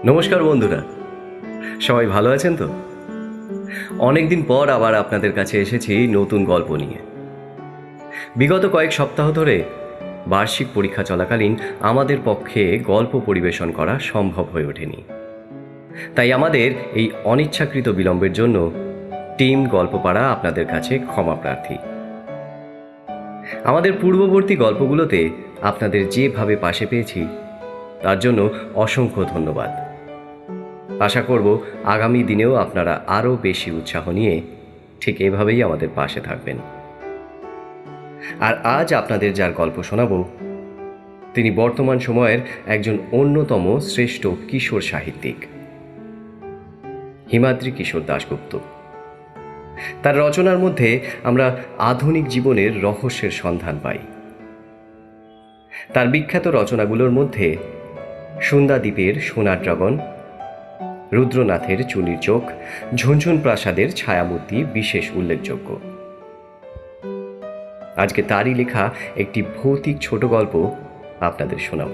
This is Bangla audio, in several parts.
নমস্কার বন্ধুরা, সবাই ভালো আছেন তো? অনেকদিন পর আবার আপনাদের কাছে এসেছি নতুন গল্প নিয়ে। বিগত কয়েক সপ্তাহ ধরে বার্ষিক পরীক্ষা চলাকালীন আমাদের পক্ষে গল্প পরিবেশন করা সম্ভব হয়ে ওঠেনি। তাই আমাদের এই অনিচ্ছাকৃত বিলম্বের জন্য টিম গল্পপাড়া আপনাদের কাছে ক্ষমা প্রার্থী। আমাদের পূর্ববর্তী গল্পগুলোতে আপনাদের যেভাবে পাশে পেয়েছি তার জন্য অসংখ্য ধন্যবাদ। আশা করব আগামী দিনেও আপনারা আরও বেশি উৎসাহ নিয়ে ঠিক এভাবেই আমাদের পাশে থাকবেন। আর আজ আপনাদের যার গল্প শোনাব, তিনি বর্তমান সময়ের একজন অন্যতম শ্রেষ্ঠ কিশোর সাহিত্যিক, হিমাদ্রি কিশোর দাশগুপ্ত। তার রচনার মধ্যে আমরা আধুনিক জীবনের রহস্যের সন্ধান পাই। তার বিখ্যাত রচনাগুলোর মধ্যে সন্ধ্যাদ্বীপের সোনার ড্রাগন, রুদ্রনাথের চুনির চোখ, ঝুনঝুন প্রাসাদের ছায়ামূর্তি বিশেষ উল্লেখযোগ্য। আজকে তারই লেখা একটি ভৌতিক ছোট গল্প আপনাদের শোনাব।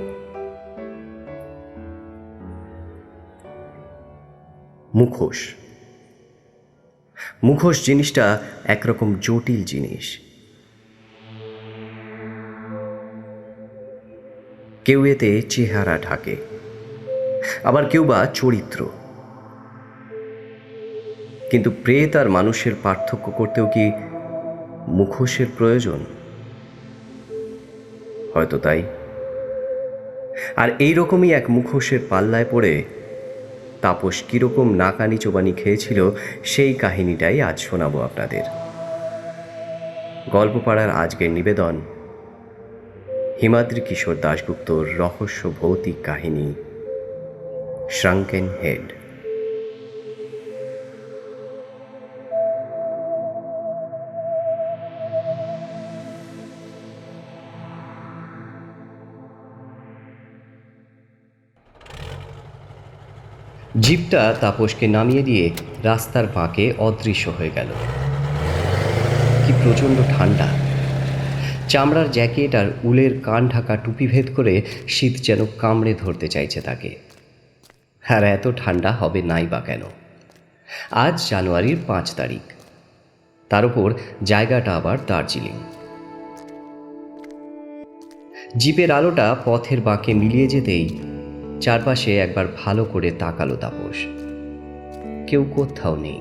মুখোশ। মুখোশ জিনিসটা একরকম জটিল জিনিস। কেউ এতে চেহারা ঢাকে, আবার কেউ বা চরিত্র। কিন্তু প্রেত আর মানুষের পার্থক্য করতেও কি মুখোশের প্রয়োজন? হয়তো তাই। আর এইরকমই এক মুখোশের পাল্লায় পড়ে তাপস কিরকম নাকানি চোবানি খেয়েছিল সেই কাহিনীটাই আজ শোনাবো আপনাদের। গল্পপাড়ার আজকের নিবেদন হিমাদ্রি কিশোর দাশগুপ্তর রহস্য ভৌতিক কাহিনী শ্রাঙ্কেন হেড। জিপটা তাপসকে নামিয়ে দিয়ে রাস্তার বাঁকে অদৃশ্য হয়ে গেল। কি প্রচণ্ড ঠান্ডা! চামড়ার জ্যাকেট আর উলের কান ঢাকা টুপি ভেদ করে শীত যেন কামড়ে ধরতে চাইছে তাকে। আর এত ঠান্ডা হবে নাই বা কেন? আজ জানুয়ারির 5 তারিখ, তার উপর জায়গাটা আবার দার্জিলিং। জিপের আলোটা পথের বাঁকে মিলিয়ে যেতেই চারপাশে একবার ভালো করে তাকালো তাপস। কেউ কোথাও নেই।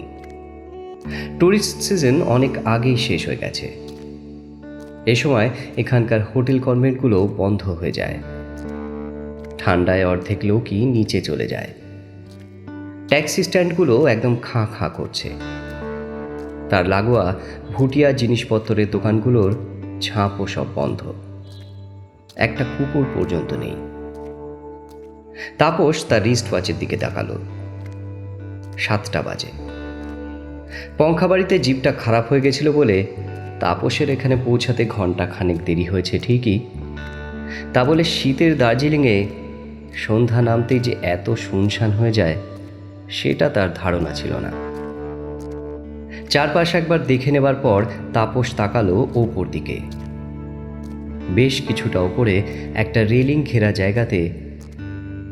টুরিস্ট সিজন অনেক আগেই শেষ হয়ে গেছে। এ সময় এখানকার হোটেল কনভেন্টগুলো বন্ধ হয়ে যায়। ঠান্ডায় অর্ধেক লোকই নিচে চলে যায়। ট্যাক্সি স্ট্যান্ডগুলো একদম খাঁ খাঁ করছে। তার লাগোয়া ভুটিয়া জিনিসপত্রের দোকানগুলোর ঝাঁপও সব বন্ধ। একটা কুকুর পর্যন্ত নেই। তাপস তার রিস্ট ওয়াচের দিকে তাকালো। 7টা বাজে। পঙ্খাবাড়িতে জিপটা খারাপ হয়ে গেছিল বলে তাপসের এখানে পৌঁছাতে ঘন্টা খানেক দেরি হয়েছে ঠিকই। তা বলে শীতের দার্জিলিংয়ে সন্ধ্যা নামতেই যে এত শুনশান হয়ে যায় সেটা তার ধারণা ছিল না। চারপাশ একবার দেখে নেবার পর তাপস তাকালো ওপর দিকে। বেশ কিছুটা ওপরে একটা রেলিং ঘেরা জায়গাতে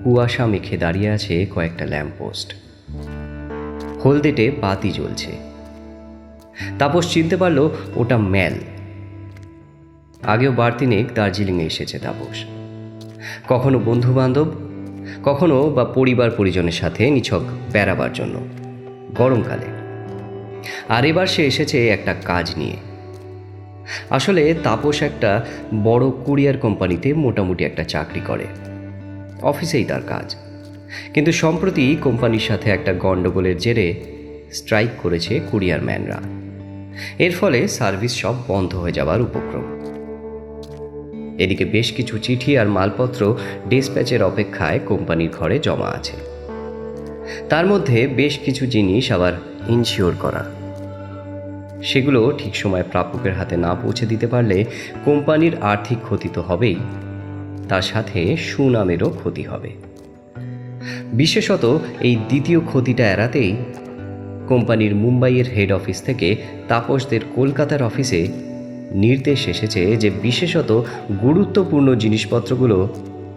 কুয়াশা মেখে দাঁড়িয়ে আছে কয়েকটা ল্যাম্পপোস্ট। হলদেটে বাতি জ্বলছে। তাপস চিনতে পারল ওটা ম্যাল। আগেও বারতিনেক দার্জিলিংয়ে এসেছে তাপস। কখনো বন্ধু বান্ধব, কখনো বা পরিবার পরিজনের সাথে নিছক বেড়াবার জন্য গরমকালে। আর এবার সে এসেছে একটা কাজ নিয়ে। আসলে তাপস একটা বড় কুরিয়ার কোম্পানিতে মোটামুটি একটা চাকরি করে। অফিসেই তার কাজ। কিন্তু সম্প্রতি কোম্পানির সাথে একটা গণ্ডগোলের জেরে স্ট্রাইক করেছে কুরিয়ার ম্যানরা। এর ফলে সার্ভিস সব বন্ধ হয়ে যাবার উপক্রম। এদিকে বেশ কিছু চিঠি আর মালপত্র ডিসপ্যাচের অপেক্ষায় কোম্পানির ঘরে জমা আছে। তার মধ্যে বেশ কিছু জিনিস আবার ইনশিওর করা। সেগুলো ঠিক সময় প্রাপকের হাতে না পৌঁছে দিতে পারলে কোম্পানির আর্থিক ক্ষতি তো হবেই, তার সাথে সুনামেরও ক্ষতি হবে। বিশেষত এই দ্বিতীয় ক্ষতিটা এড়াতেই কোম্পানির মুম্বাইয়ের হেড অফিস থেকে তাপসদের কলকাতার অফিসে নির্দেশ এসেছে যে বিশেষত গুরুত্বপূর্ণ জিনিসপত্রগুলো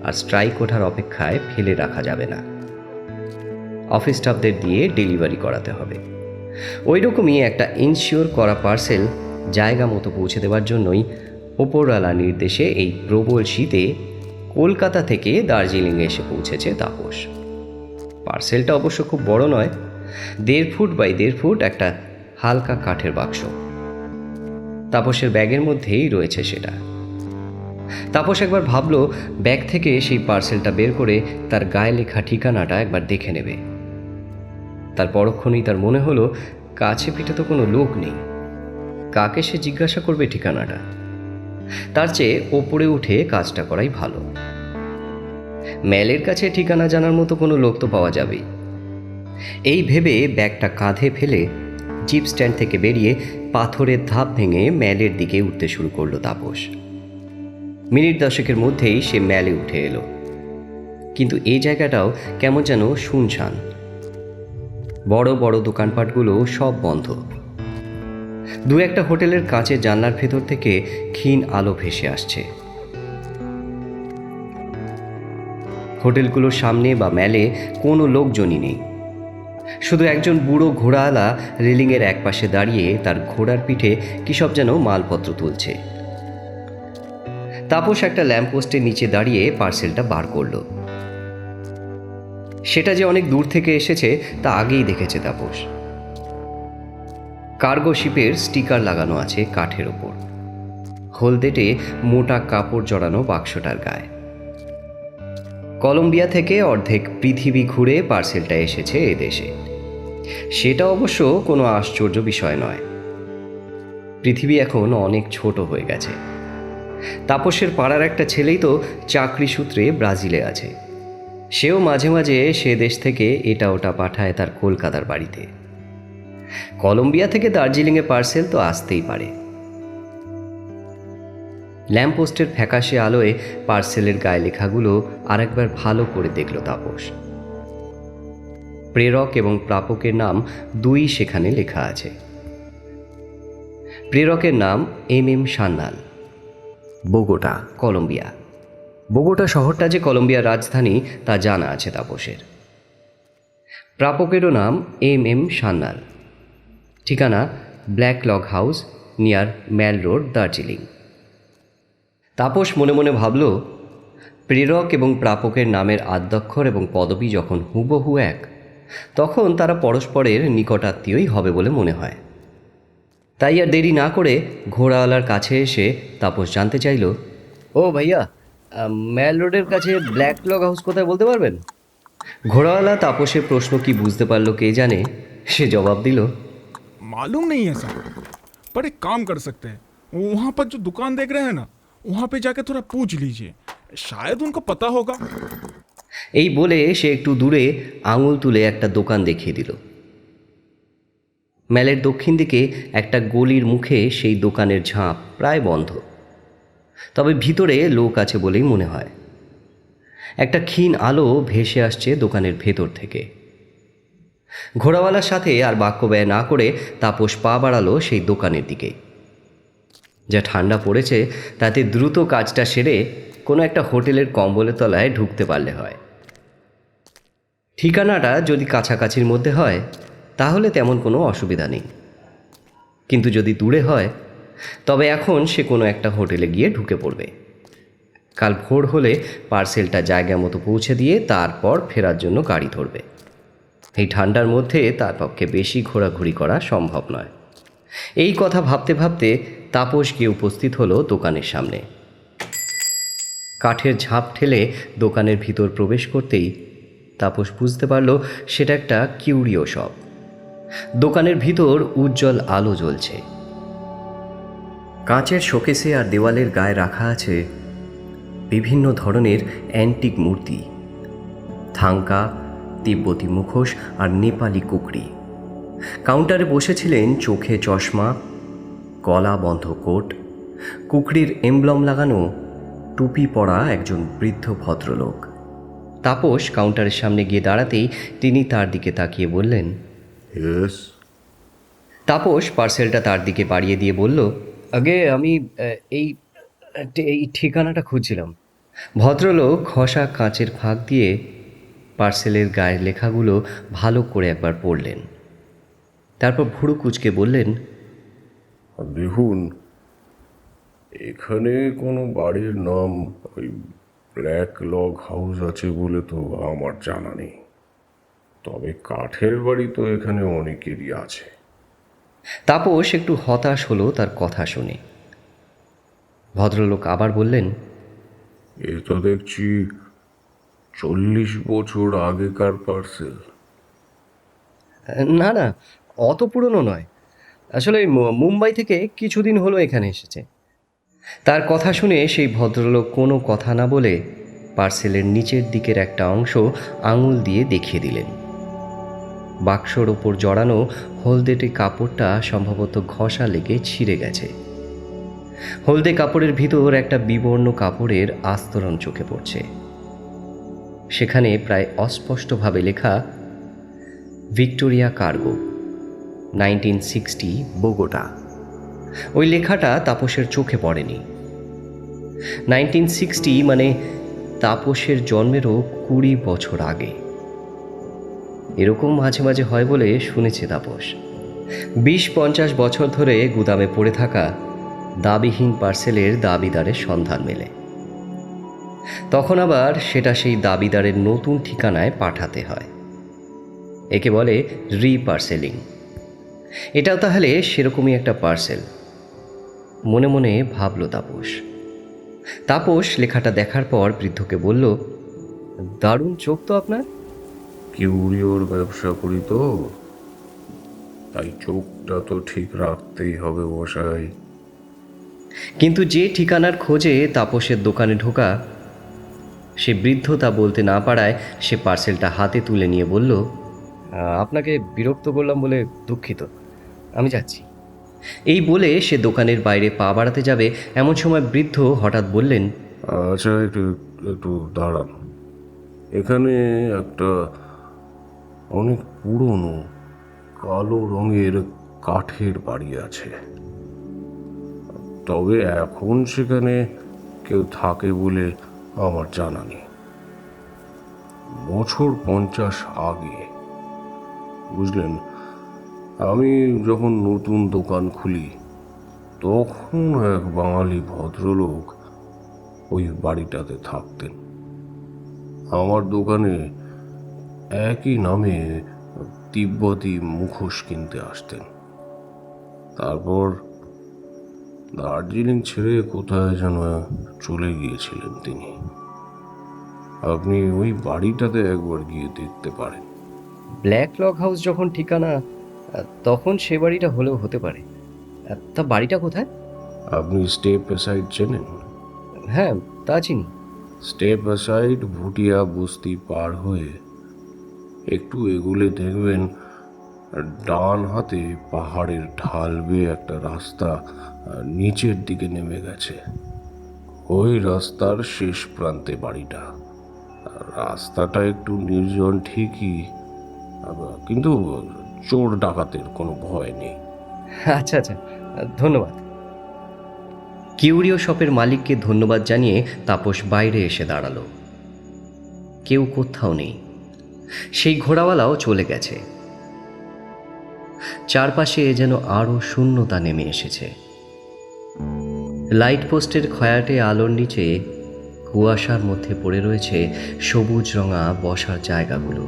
আর স্ট্রাইক ওঠার অপেক্ষায় ফেলে রাখা যাবে না। অফিস স্টাফদের দিয়ে ডেলিভারি করাতে হবে। ওই রকমই একটা ইনশিওর করা পার্সেল জায়গা মতো পৌঁছে দেওয়ার জন্যই ওপরওয়ালার নির্দেশে এই প্রবল শীতে কলকাতা থেকে দার্জিলিংয়ে এসে পৌঁছেছে তাপস। পার্সেলটা অবশ্য খুব বড় নয়, 1.5 ফুট বাই 1.5 ফুট একটা হালকা কাঠের বাক্স। তাপসের ব্যাগের মধ্যেই রয়েছে সেটা। তাপস একবার ভাবল ব্যাগ থেকে সেই পার্সেলটা বের করে তার গায়ে লেখা ঠিকানাটা একবার দেখে নেবে। তার পরক্ষণেই তার মনে হলো কাছে পিঠে তো কোনো লোক নেই, কাকে সে জিজ্ঞাসা করবে ঠিকানাটা? তার চেয়ে ওপরে উঠে কাজটা করাই ভালো। ম্যালের কাছে ঠিকানা জানার মতো কোনো লোক তো পাওয়া যাবেই। এই ভেবে ব্যাগটা কাঁধে ফেলে জিপ স্ট্যান্ড থেকে বেরিয়ে পাথরের ধাপ ভেঙে ম্যালের দিকে উঠতে শুরু করলো তাপস। মিনিট 10 মধ্যেই সে ম্যালে উঠে এলো, কিন্তু এই জায়গাটাও কেমন যেন শুনশান। বড় বড় দোকানপাটগুলো সব বন্ধ। দু একটা হোটেলের কাঁচের জানলার ভেতর থেকে ক্ষীণ আলো ভেসে আসছে। হোটেলগুলোর সামনে বা ম্যালে কোনো লোকজনই নেই, শুধু একজন বুড়ো ঘোড়াওয়ালা রেলিংয়ের একপাশে দাঁড়িয়ে তার ঘোড়ার পিঠে কী সব যেন মালপত্র তুলছে। তাপস একটা ল্যাম্পপোস্টের নিচে দাঁড়িয়ে পার্সেলটা বার করলো। সেটা যে অনেক দূর থেকে এসেছে তা আগেই দেখেছে তাপস। কার্গো শিপের স্টিকার লাগানো আছে কাঠের ওপর, হলদেটে মোটা কাপড় জড়ানো বাক্সটার গায়ে। কলম্বিয়া থেকে অর্ধেক পৃথিবী ঘুরে পার্সেলটা এসেছে এদেশে। সেটা অবশ্য কোনো আশ্চর্য বিষয় নয়। পৃথিবী এখন অনেক ছোট হয়ে গেছে। তাপসের পাড়ার একটা ছেলেই তো চাকরি সূত্রে ব্রাজিলে আছে। সেও মাঝে মাঝে সে দেশ থেকে এটা ওটা পাঠায় তার কলকাতার বাড়িতে। কলম্বিয়া থেকে দার্জিলিংয়ে পার্সেল তো আসতেই পারে। ল্যাম্পপোস্টের ফ্যাকাশে আলোয় পার্সেলের গায়ে লেখাগুলো আরেকবার ভালো করে দেখল তাপস। প্রেরক এবং প্রাপকের নাম দুই সেখানে লেখা আছে। প্রেরকের নাম MM Sanyal, Bogota, Colombia. Bogota শহরটা যে কলম্বিয়ার রাজধানী তা জানা আছে তাপসের। প্রাপকেরও নাম MM সান্যাল, ঠিকানা ব্ল্যাক লগ হাউস নিয়ার ম্যাল রোড, দার্জিলিং। তাপস মনে মনে ভাবল, প্রেরক এবং প্রাপকের নামের আদ্যক্ষর এবং পদবী যখন হুবহু এক, তখন তারা পরস্পরের নিকটাত্মীয়ই হবে বলে মনে হয়। তাই আর দেরি না করে ঘোড়াওয়ালার কাছে এসে তাপস জানতে চাইল, ও ভাইয়া, ম্যাল রোডের কাছে ব্ল্যাক লগ হাউস কোথায় বলতে পারবেন? ঘোড়াওয়ালা তাপসের প্রশ্ন কি বুঝতে পারল কে জানে। সে জবাব দিল, मालूम नहीं है सर, पर एक काम कर सकते हैं, वहाँ पर जो दुकान देख रहे हैं ना, वहाँ पे जाके थोड़ा पूछ लीजिए, शायद उनको पता होगा। এই বলে সে একটু দূরে আঙুল তুলে একটা দোকান দেখিয়ে দিল। ম্যালের দক্ষিণ দিকে একটা গলির মুখে সেই দোকানের ঝাঁপ প্রায় বন্ধ, তবে ভিতরে লোক আছে বলেই মনে হয়। একটা ক্ষীণ আলো ভেসে আসছে দোকানের ভেতর থেকে। ঘোড়াওয়ালার সাথে আর বাক্য ব্যয় না করে তাপস পা বাড়ালো সেই দোকানের দিকে। যা ঠান্ডা পড়েছে তাতে দ্রুত কাজটা সেরে কোনো একটা হোটেলের কম্বলের তলায় ঢুকতে পারলে হয়। ঠিকানাটা যদি কাছাকাছির মধ্যে হয় তাহলে তেমন কোনো অসুবিধা নেই, কিন্তু যদি দূরে হয় তবে এখন সে কোনো একটা হোটেলে গিয়ে ঢুকে পড়বে। কাল ভোর হলে পার্সেলটা জায়গা মতো পৌঁছে দিয়ে তারপর ফেরার জন্য গাড়ি ধরবে। এই ঠান্ডার মধ্যে তার পক্ষে বেশি ঘোরাঘুরি করা সম্ভব নয়। এই কথা ভাবতে ভাবতে তাপস গিয়ে উপস্থিত হলো দোকানের সামনে। কাঠের ঝাঁপ ঠেলে দোকানের ভিতর প্রবেশ করতেই তাপস বুঝতে পারল সেটা একটা কিউরিও শপ। দোকানের ভিতর উজ্জ্বল আলো জ্বলছে। কাঁচের শোকেসে আর দেওয়ালের গায়ে রাখা আছে বিভিন্ন ধরনের অ্যান্টিক মূর্তি, থাঙ্কা, তিব্বতী মুখোশ আর নেপালি কুকরি। কাউন্টারে বসেছিলেন চোখে চশমা, গলা বন্ধ কোট, কুকরির এমব্লম লাগানো টুপি পরা একজন বৃদ্ধ ভদ্রলোক। তাপস কাউন্টারের সামনে গিয়ে দাঁড়াতেই তিনি তার দিকে তাকিয়ে বললেন, ইয়েস। তাপস পার্সেলটা তার দিকে বাড়িয়ে দিয়ে বলল, আগে আমি এই এই ঠিকানাটা খুঁজছিলাম। ভদ্রলোক ঘষা কাঁচের ফাঁক দিয়ে পার্সেলের গায়ের লেখাগুলো ভালো করে একবার পড়লেন। তারপর ভুরু কুঁচকে বললেন, দেখুন, এখানে কোনো বাড়ির নাম ওই ব্ল্যাক লগ হাউস আছে বলে তো আমার জানা নেই। তবে কাঠের বাড়ি তো এখানে অনেকেরই আছে। তাপস একটু হতাশ হলো তার কথা শুনে। ভদ্রলোক আবার বললেন, এ তো দেখছি 40 বছর আগেকার পার্সেল। না না, অত পুরনো নয়। আসলে মুম্বাই থেকে কিছুদিন হলো এখানে এসেছে। তার কথা শুনে সেই ভদ্রলোক কোনো কথা না বলে পার্সেলের নিচের দিকের একটা অংশ আঙুল দিয়ে দেখিয়ে দিলেন। বাক্সর ওপর জড়ানো হলদেটে কাপড়টা সম্ভবত ঘষা লেগে ছিঁড়ে গেছে। হলদে কাপড়ের ভিতর একটা বিবর্ণ কাপড়ের আস্তরণ চোখে পড়ছে। সেখানে প্রায় অস্পষ্টভাবে লেখা, ভিক্টোরিয়া কার্গো, 1960, বোগোটা। ওই লেখাটা তাপসের চোখে পড়েনি। 1960 মানে তাপসের জন্মেরও 20 বছর আগে। এরকম মাঝে মাঝে হয় বলে শুনেছে তাপস। 20-50 বছর ধরে গুদামে পড়ে থাকা দাবিহীন পার্সেলের দাবিদারের সন্ধান মেলে। তখন আবার সেটা সেই দাবিদারের নতুন ঠিকানায় পাঠাতে হয়। একে বলে রিপার্সেলিং। এটাও তাহলে সেরকমই একটা পার্সেল, মনে মনে ভাবল তাপস। তাপস লেখাটা দেখার পর বৃদ্ধকে বলল, দারুণ চোখ তো আপনার। কিউরিওর ব্যবসা করি তো, তাই চোখটা তো ঠিক রাখতেই হবে মশাই। কিন্তু যে ঠিকানার খোঁজে তাপসের দোকানে ঢোকা, সে বৃদ্ধ তা বলতে না পারায় সে পার্সেলটা হাতে তুলে নিয়ে বলল, আপনাকে বিরক্ত করলাম বলে দুঃখিত, আমি যাচ্ছি। এই বলে সে দোকানের বাইরে পা বাড়াতে যাবে, এমন সময় বৃদ্ধ হঠাৎ বললেন, আচ্ছা, একটু একটু দাঁড়ান। এখানে একটা অনেক পুরনো কালো রঙের কাঠের বাড়ি আছে, তবে এখন সেখানে কেউ থাকে বলে আমার জানা নেই। বছর 50 আগে, বুঝলেন, আমি যখন নতুন দোকান খুলি তখন এক বাঙালি ভদ্রলোক ওই বাড়িটাতে থাকতেন। আমার দোকানে একই নামে তিব্বতী মুখোশ কিনতে আসতেন। তারপর দার্জিলিং ছেড়ে কোথায় যেন চলে গিয়েছিলেন তিনি। আপনি ওই বাড়িটাতে একবার গিয়ে দেখতে পারেন। ব্ল্যাক লগ হাউস যখন ঠিকানা, তখন সে বাড়িটা হলেও হতে পারে। তা বাড়িটা কোথায়? আপনি স্টেপ অ্যাসাইড চেনেন? হ্যাঁ, তা চিনি। স্টেপ অ্যাসাইড ভুটিয়া বস্তি পার হয়ে একটু এগুলে দেখবেন ডান হাতে পাহাড়ের ঢাল বেয়ে একটা রাস্তা নিচের দিকে নেমে গেছে। ওই রাস্তার শেষ প্রান্তে বাড়িটা। রাস্তাটা একটু নির্জন ঠিকই, কিন্তু চোর ডাকাতের কোনো ভয় নেই। আচ্ছা আচ্ছা, ধন্যবাদ। কিউরিও শপের মালিককে ধন্যবাদ জানিয়ে তাপস বাইরে এসে দাঁড়ালো। কেউ কোথাও নেই। সেই ঘোড়াওয়ালাও চলে গেছে। চারপাশে যেন আরো শূন্যতা নেমে এসেছে। লাইট পোস্টের খয়াটে আলোর নিচে কুয়াশার মধ্যে পড়ে রয়েছে সবুজ রঙা বসার জায়গাগুলো।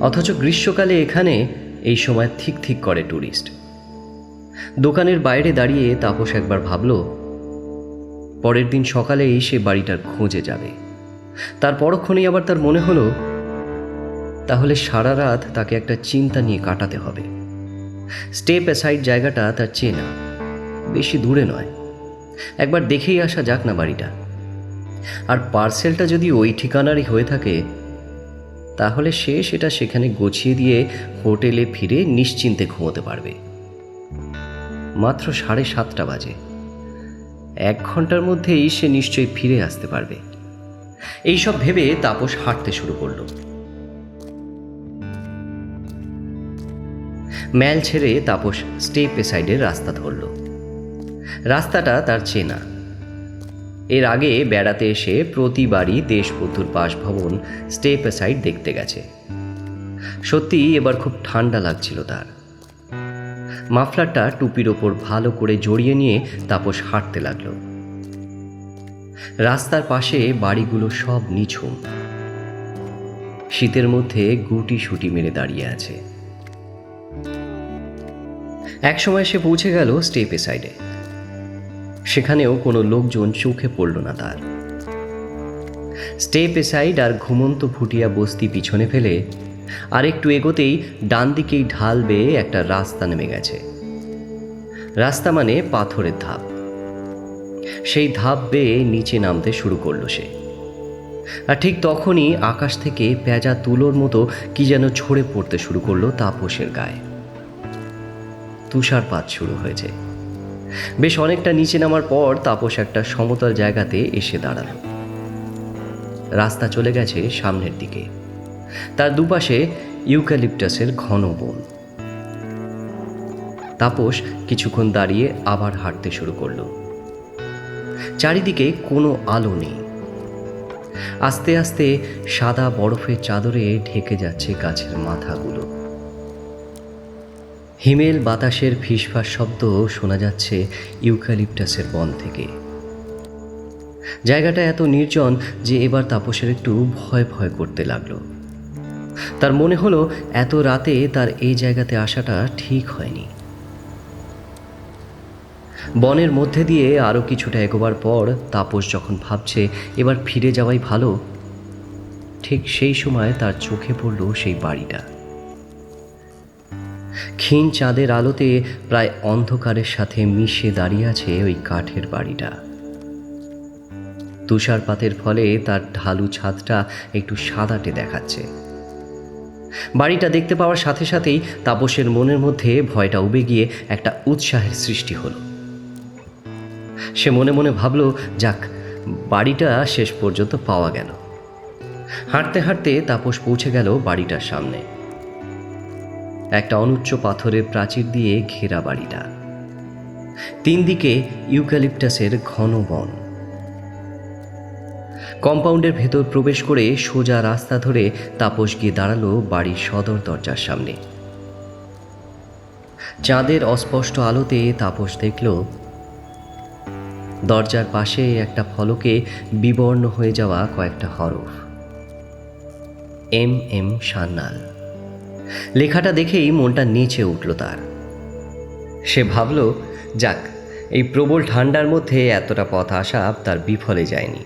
অথচ গ্রীষ্মকালে এখানে এই সময় ঠিক ঠিক করে টুরিস্ট। দোকানের বাইরে দাঁড়িয়ে তাপস একবার ভাবল, পরের দিন সকালেই সে বাড়িটার খোঁজে যাবে। তার পরক্ষণেই আবার তার মনে হলো, তাহলে সারা রাত তাকে একটা চিন্তা নিয়ে কাটাতে হবে। স্টেপ অ্যাসাইড জায়গাটা তার চেনা, বেশি দূরে নয়। একবার দেখেই আসা যাক না বাড়িটা। আর পার্সেলটা যদি ওই ঠিকানারই হয়ে থাকে, তাহলে সে সেটা সেখানে গুছিয়ে দিয়ে হোটেলে ফিরে নিশ্চিন্তে ঘুমোতে পারবে। মাত্র 7:30 বাজে। 1 ঘন্টার মধ্যেই সে নিশ্চয়ই ফিরে আসতে পারবে। এইসব ভেবে তাপস হাঁটতে শুরু করলো। ম্যাল ছেড়ে তাপস স্টেপ সাইডের রাস্তা ধরল। রাস্তাটা তার চেনা। এর আগে বেড়াতে এসে প্রতিবারই দেশবন্ধুর বাসভবন স্টেপ অ্যাসাইড দেখতে গেছে। সত্যি এবার খুব ঠান্ডা লাগছিল তার। মাফলারটা টুপির ওপর ভালো করে জড়িয়ে নিয়ে তাপস হাঁটতে লাগলো। রাস্তার পাশে বাড়িগুলো সব নিঝুম, শীতের মধ্যে গুটি সুটি মেরে দাঁড়িয়ে আছে। একসময় সে পৌঁছে গেল স্টেপ সাইডে। সেখানেও কোনো লোকজন চোখে পড়ল না তার। স্টেপ সাইড আর ঘুমন্ত ভুটিয়া বস্তি পিছনে ফেলে আর একটু এগোতেই ডান দিকেই ঢাল বেয়ে একটা রাস্তা নেমে গেছে। রাস্তা মানে পাথরের ধাপ। সেই ধাপ বেয়ে নিচে নামতে শুরু করলো সে। আর ঠিক তখনই আকাশ থেকে পেঁজা তুলোর মতো কি যেন ঝরে পড়তে শুরু করলো তাপসের গায়ে। তুষারপাত শুরু হয়েছে। বেশ অনেকটা নিচে নামার পর তাপস একটা সমতল জায়গাতে এসে দাঁড়ালো। রাস্তা চলে গেছে সামনের দিকে। তার দুপাশে ইউক্যালিপটাসের ঘন বন। তাপস কিছুক্ষণ দাঁড়িয়ে আবার হাঁটতে শুরু করলো। চারিদিকে কোনো আলো নেই। আস্তে আস্তে সাদা বরফের চাদরে ঢেকে যাচ্ছে গাছের মাথাগুলো। হিমেল বাতাসের ফিসফাস শব্দ শোনা যাচ্ছে ইউক্যালিপটাসের বন থেকে। জায়গাটা এত নির্জন যে এবার তাপসের একটু ভয় ভয় করতে লাগলো। তার মনে হলো এত রাতে তার এই জায়গাতে আসাটা ঠিক হয়নি। বনের মধ্যে দিয়ে আরও কিছুটা এগোবার পর তাপস যখন ভাবছে এবার ফিরে যাওয়াই ভালো, ঠিক সেই সময় তার চোখে পড়ল সেই বাড়িটা। ক্ষীণ চাঁদের আলোতে প্রায় অন্ধকারের সাথে মিশে দাঁড়িয়ে আছে ওই কাঠের বাড়িটা। তুষারপাতের ফলে তার ঢালু ছাদটা একটু সাদাটে দেখাচ্ছে। বাড়িটা দেখতে পাওয়ার সাথে সাথেই তাপসের মনের মধ্যে ভয়টা উবে গিয়ে একটা উৎসাহের সৃষ্টি হলো। সে মনে মনে ভাবল, যাক, বাড়িটা শেষ পর্যন্ত পাওয়া গেল। হাঁটতে হাঁটতে তাপস পৌঁছে গেল বাড়িটার সামনে। একটা অনুচ্চ পাথরের প্রাচীর দিয়ে ঘেরা বাড়িটা। তিন দিকে ইউক্যালিপটাসের ঘন বন। কম্পাউন্ডের ভেতর প্রবেশ করে সোজা রাস্তা ধরে তাপস গিয়ে দাঁড়ালো বাড়ির সদর দরজার সামনে। চাঁদের অস্পষ্ট আলোতে তাপস দেখল দরজার পাশে একটা ফলকে বিবর্ণ হয়ে যাওয়া কয়েকটা হরফ। এম সান্যাল লেখাটা দেখেই মনটা নেচে উঠল তার। সে ভাবল, যাক, এই প্রবল ঠান্ডার মধ্যে এতটা পথ আসা তার বিফলে যায়নি।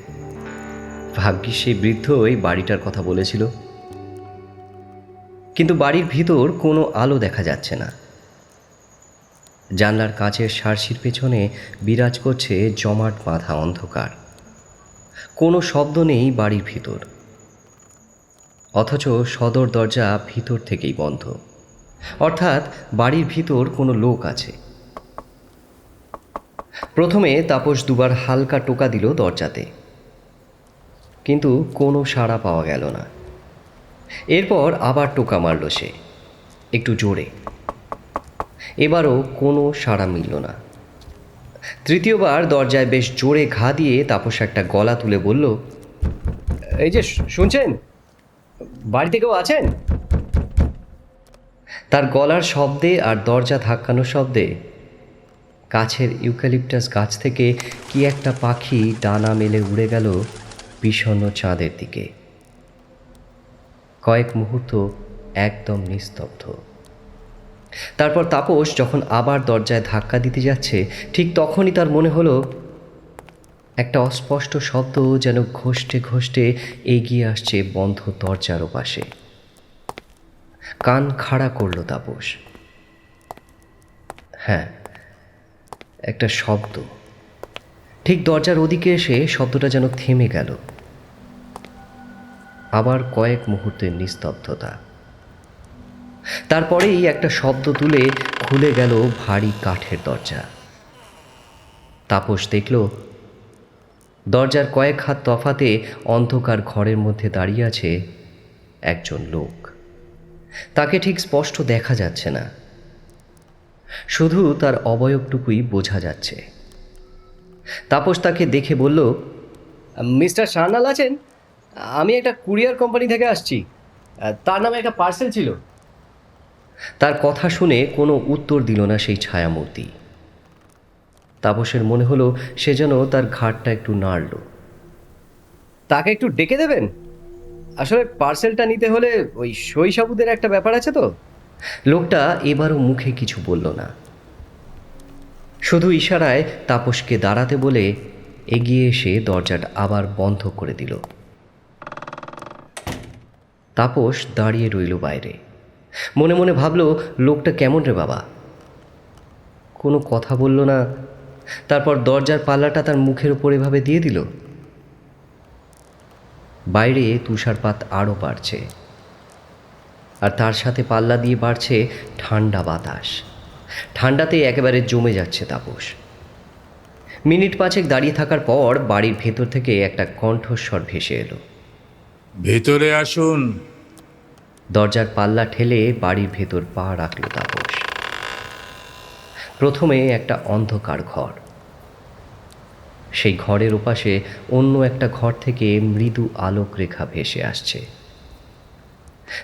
ভাগ্যিস সেই বৃদ্ধ এই বাড়িটার কথা বলেছিল। কিন্তু বাড়ির ভিতর কোনো আলো দেখা যাচ্ছে না। জানলার কাঁচের সার্সির পেছনে বিরাজ করছে জমাট বাঁধা অন্ধকার। কোনো শব্দ নেই বাড়ির ভিতর, অথচ সদর দরজা ভিতর থেকেই বন্ধ। অর্থাৎ বাড়ির ভিতর কোনো লোক আছে। প্রথমে তাপস দুবার হালকা টোকা দিল দরজাতে, কিন্তু কোনো সাড়া পাওয়া গেল না। এরপর আবার টোকা মারল সে, একটু জোরে। এবারও কোনো সাড়া মিলল না। তৃতীয়বার দরজায় বেশ জোরে ঘা দিয়ে তাপস একটা গলা তুলে বলল, এই যে শুনছেন, বাড়িতে কেউ আছেন? তার গলার শব্দে আর দরজা ধাক্কানোর শব্দে কাছের ইউক্যালিপটাস গাছ থেকে কি একটা পাখি ডানা মেলে উড়ে গেল বিষণ্ণ চাঁদের দিকে। কয়েক মুহূর্ত একদম নিস্তব্ধ। তারপর তাপস যখন আবার দরজায় ধাক্কা দিতে যাচ্ছে, ঠিক তখনই তার মনে হলো একটা অস্পষ্ট শব্দ যেন ঘষ্টে ঘষ্টে এগিয়ে আসছে বন্ধ দরজার ওপাশে। কান খাড়া করল তাপস। হ্যাঁ, একটা শব্দ। ঠিক দরজার ওদিকে এসে শব্দটা যেন থেমে গেল। আবার কয়েক মুহূর্তের নিস্তব্ধতা। তারপরেই একটা শব্দ তুলে খুলে গেল ভারী কাঠের দরজা। তাপস দেখল দরজার কয়েক হাত তফাতে অন্ধকার ঘরের মধ্যে দাঁড়িয়ে আছে একজন লোক। তাকে ঠিক স্পষ্ট দেখা যাচ্ছে না, শুধু তার অবয়বটুকুই বোঝা যাচ্ছে। তাপস তাকে দেখে বলল, মিস্টার সান্যাল আছেন? আমি একটা কুরিয়ার কোম্পানি থেকে আসছি, তার নামে একটা পার্সেল ছিল। তার কথা শুনে কোনো উত্তর দিল না সেই ছায়ামূর্তি। তাপসের মনে হলো সে যেন তার ঘাড়টা একটু নাড়ল। তাকে একটু ডেকে দেবেন? আসলে পার্সেলটা নিতে হলে ওই সই সাবুদের একটা ব্যাপার আছে তো। লোকটা এবারও মুখে কিছু বলল না, শুধু ইশারায় তাপসকে দাঁড়াতে বলে এগিয়ে এসে দরজাটা আবার বন্ধ করে দিল। তাপস দাঁড়িয়ে রইল বাইরে, মনে মনে ভাবল লোকটা কেমন রে বাবা, কোনো কথা বলল না, তারপর দরজার পাল্লাটা তার মুখের উপর এভাবে দিয়ে দিল। বাইরে তুষারপাত আরও বাড়ছে, আর তার সাথে পাল্লা দিয়ে বাড়ছে ঠান্ডা বাতাস। ঠান্ডাতে একেবারে জমে যাচ্ছে তাপস। মিনিট পাঁচেক দাঁড়িয়ে থাকার পর বাড়ির ভেতর থেকে একটা কণ্ঠস্বর ভেসে এলো। ভেতরে আসুন। দরজার পাল্লা ঠেলে বাড়ির ভেতর পা রাখল তাপস। প্রথমে একটা অন্ধকার ঘর, সেই ঘরের ওপাশে অন্য একটা ঘর থেকে মৃদু আলোক রেখা ভেসে আসছে।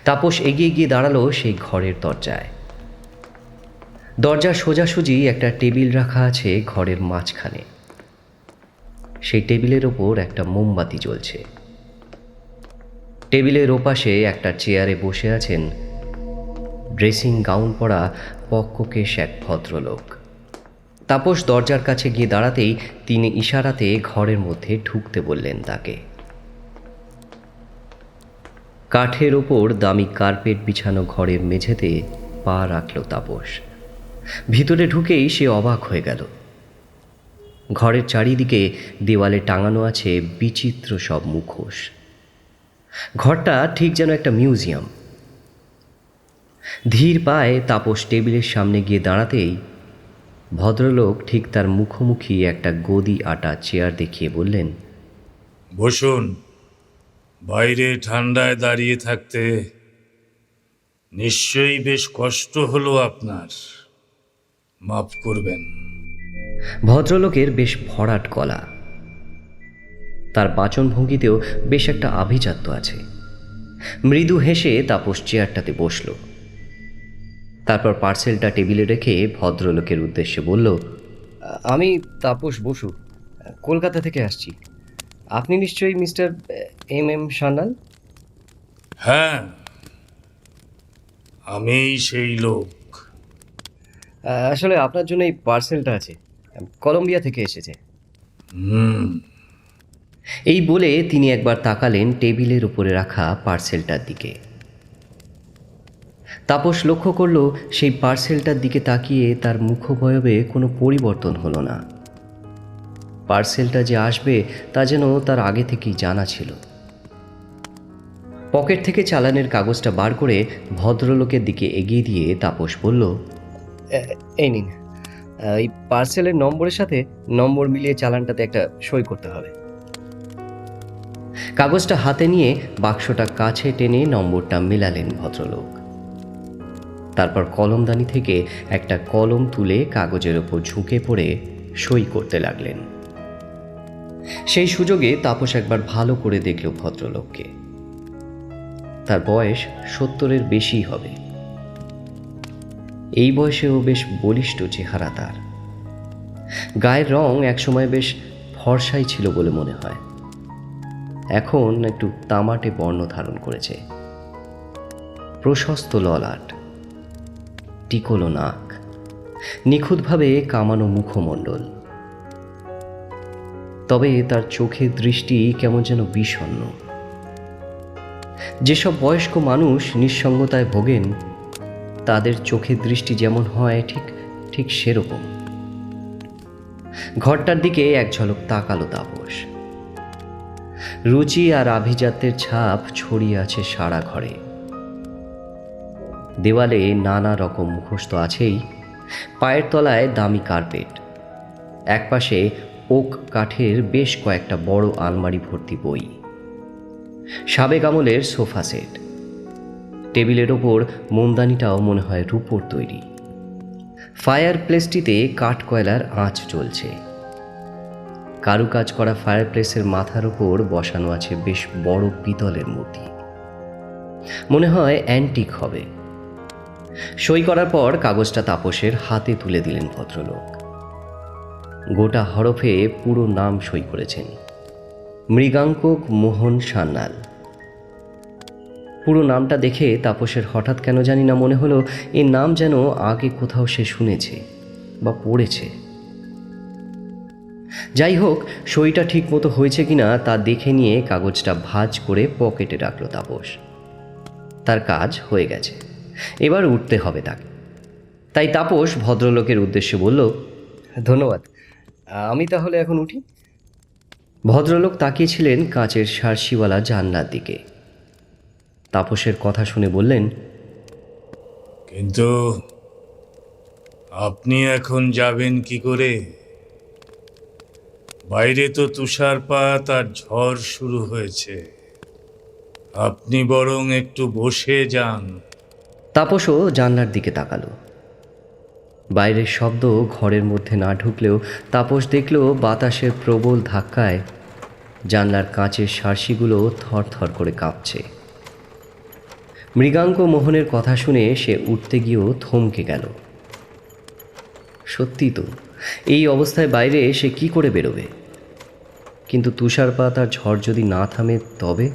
তাপস এগিয়ে গিয়ে দাঁড়ালো সেই ঘরের দরজায়। দরজার সোজাসুজি একটা টেবিল রাখা আছে ঘরের মাঝখানে। সেই টেবিলের ওপর একটা মোমবাতি জ্বলছে। টেবিলের ওপাশে একটা চেয়ারে বসে আছেন ড্রেসিং গাউন পরা পক্ককেশ এক ভদ্রলোক। তাপস দরজার কাছে গিয়ে দাঁড়াতেই তিনি ইশারাতে ঘরের মধ্যে ঢুকতে বললেন তাকে। কাঠের ওপর দামি কার্পেট বিছানো ঘরের মেঝেতে পা রাখল তাপস। ভিতরে ঢুকেই সে অবাক হয়ে গেল। ঘরের চারিদিকে দেওয়ালে টাঙানো আছে বিচিত্র সব মুখোশ। ঘরটা ঠিক যেন একটা মিউজিয়াম। ধীর পায়ে তাপস টেবিলের সামনে গিয়ে দাঁড়াতেই ভদ্রলোক ঠিক তার মুখোমুখি একটা গদি আটা চেয়ার দেখিয়ে বললেন, বসুন। বাইরে ঠান্ডায় দাঁড়িয়ে থাকতে নিশ্চয়ই বেশ কষ্ট হলো আপনার, মাফ করবেন। ভদ্রলোকের বেশ ভরাট গলা, তার বাচনভঙ্গিতেও বেশ একটা আভিজাত্য আছে। মৃদু হেসে তাপস চেয়ারটাতে বসল। তারপর পার্সেলটা টেবিলে রেখে ভদ্রলোকের উদ্দেশ্যে বলল, আমি তাপস বসু, কলকাতা থেকে আসছি। আপনি নিশ্চয়ই মিস্টার এম সান্যাল? হ্যাঁ, আমি সেই লোক। আসলে আপনার জন্য এই পার্সেলটা আছে, কলম্বিয়া থেকে এসেছে। এই বলে তিনি একবার তাকালেন টেবিলের উপরে রাখা পার্সেলটার দিকে। তাপস লক্ষ্য করল সেই পার্সেলটার দিকে তাকিয়ে তার মুখবয়বে কোনো পরিবর্তন হলো না। পার্সেলটা যে আসবে তা যেন তার আগে থেকেই জানা ছিল। পকেট থেকে চালানের কাগজটা বার করে ভদ্রলোকের দিকে এগিয়ে দিয়ে তাপস বলল, এই নিন, এই পার্সেলের নম্বরের সাথে নম্বর মিলিয়ে চালানটাতে একটা সই করতে হবে। কাগজটা হাতে নিয়ে বাক্সটা কাছে টেনে নম্বরটা মেলালেন ভদ্রলোক। তারপর কলমদানি থেকে একটা কলম তুলে কাগজের ওপর ঝুঁকে পড়ে সই করতে লাগলেন। সেই সুযোগে তাপস একবার ভালো করে দেখল ভদ্রলোককে। তার বয়স 70-এর বেশি হবে। এই বয়সেও বেশ বলিষ্ঠ চেহারা তার। গায়ের রং একসময় বেশ ফর্সাই ছিল বলে মনে হয়, এখন একটু তামাটে বর্ণ ধারণ করেছে। প্রশস্ত ললাট, টিকলো নাক, নিখুঁতভাবে কামানো মুখমণ্ডল। তবে তার চোখের দৃষ্টি কেমন যেন বিষণ্ণ। যেসব বয়স্ক মানুষ নিঃসঙ্গতায় ভোগেন তাদের চোখের দৃষ্টি যেমন হয় ঠিক ঠিক সেরকম। ঘরটার দিকে এক ঝলক তাকালো তাপস। রুচি আর আভিজাত্যের ছাপ ছড়িয়ে আছে সারা ঘরে। দেওয়ালে নানা রকম মুখোশ তো আছেই, পায়ের তলায় দামি কার্পেট, একপাশে ওক কাঠের বেশ কয়েকটা বড় আলমারি ভর্তি বই, সাবেক আমলের সোফা সেট। টেবিলের ওপর মোমদানিটাও মনে হয় রূপোর তৈরি। ফায়ার প্লেসটিতে কাঠ কয়লার আঁচ জ্বলছে। কারুকাজ করা ফায়ারপ্লেসের মাথার উপর বসানো আছে বেশ বড় পিতলের মূর্তি। মনে হয় অ্যান্টিক হবে। সই করার পর কাগজটা তাপসের হাতে তুলে দিলেন ভদ্রলোক। গোটা হরফে পুরো নাম সই করেছেন, মৃগাঙ্কক মোহন সান্যাল। পুরো নামটা দেখে তাপসের হঠাৎ কেন জানি না মনে হলো এই নাম যেন আগে কোথাও সে শুনেছে বা পড়েছে। যাই হোক, সইটা ঠিক মতো হয়েছে কিনা তা দেখে নিয়ে কাগজটা ভাঁজ করে পকেটে রাখল তাপস। তার কাজ হয়ে গেছে, এবার উঠতে হবে তাকে। তাই তাপস ভদ্রলোকের উদ্দেশ্যে বলল, ধন্যবাদ, আমি তাহলে এখন উঠি। ভদ্রলোক তাকিয়েছিলেন কাঁচের সার্সিওয়ালা জানলার দিকে। তাপসের কথা শুনে বললেন, কিন্তু আপনি এখন যাবেন কি করে? বাইরে তো তুষারপাত আর ঝড় শুরু হয়েছে। আপনি বরং একটু বসে যান। তাপসও জানলার দিকে তাকালো। বাইরের শব্দ ঘরের মধ্যে না ঢুকলেও তাপস দেখল বাতাসের প্রবল ধাক্কায় জানলার কাঁচের সার্সিগুলো থরথর করে কাঁপছে। মৃগাঙ্ক মোহনের কথা শুনে সে উঠতে গিয়েও থমকে গেল। সত্যি তো, এই অবস্থায় বাইরে সে কি করে বেরোবে? কিন্তু তুষারপাত আর ঝড় যদি না থামে তবে?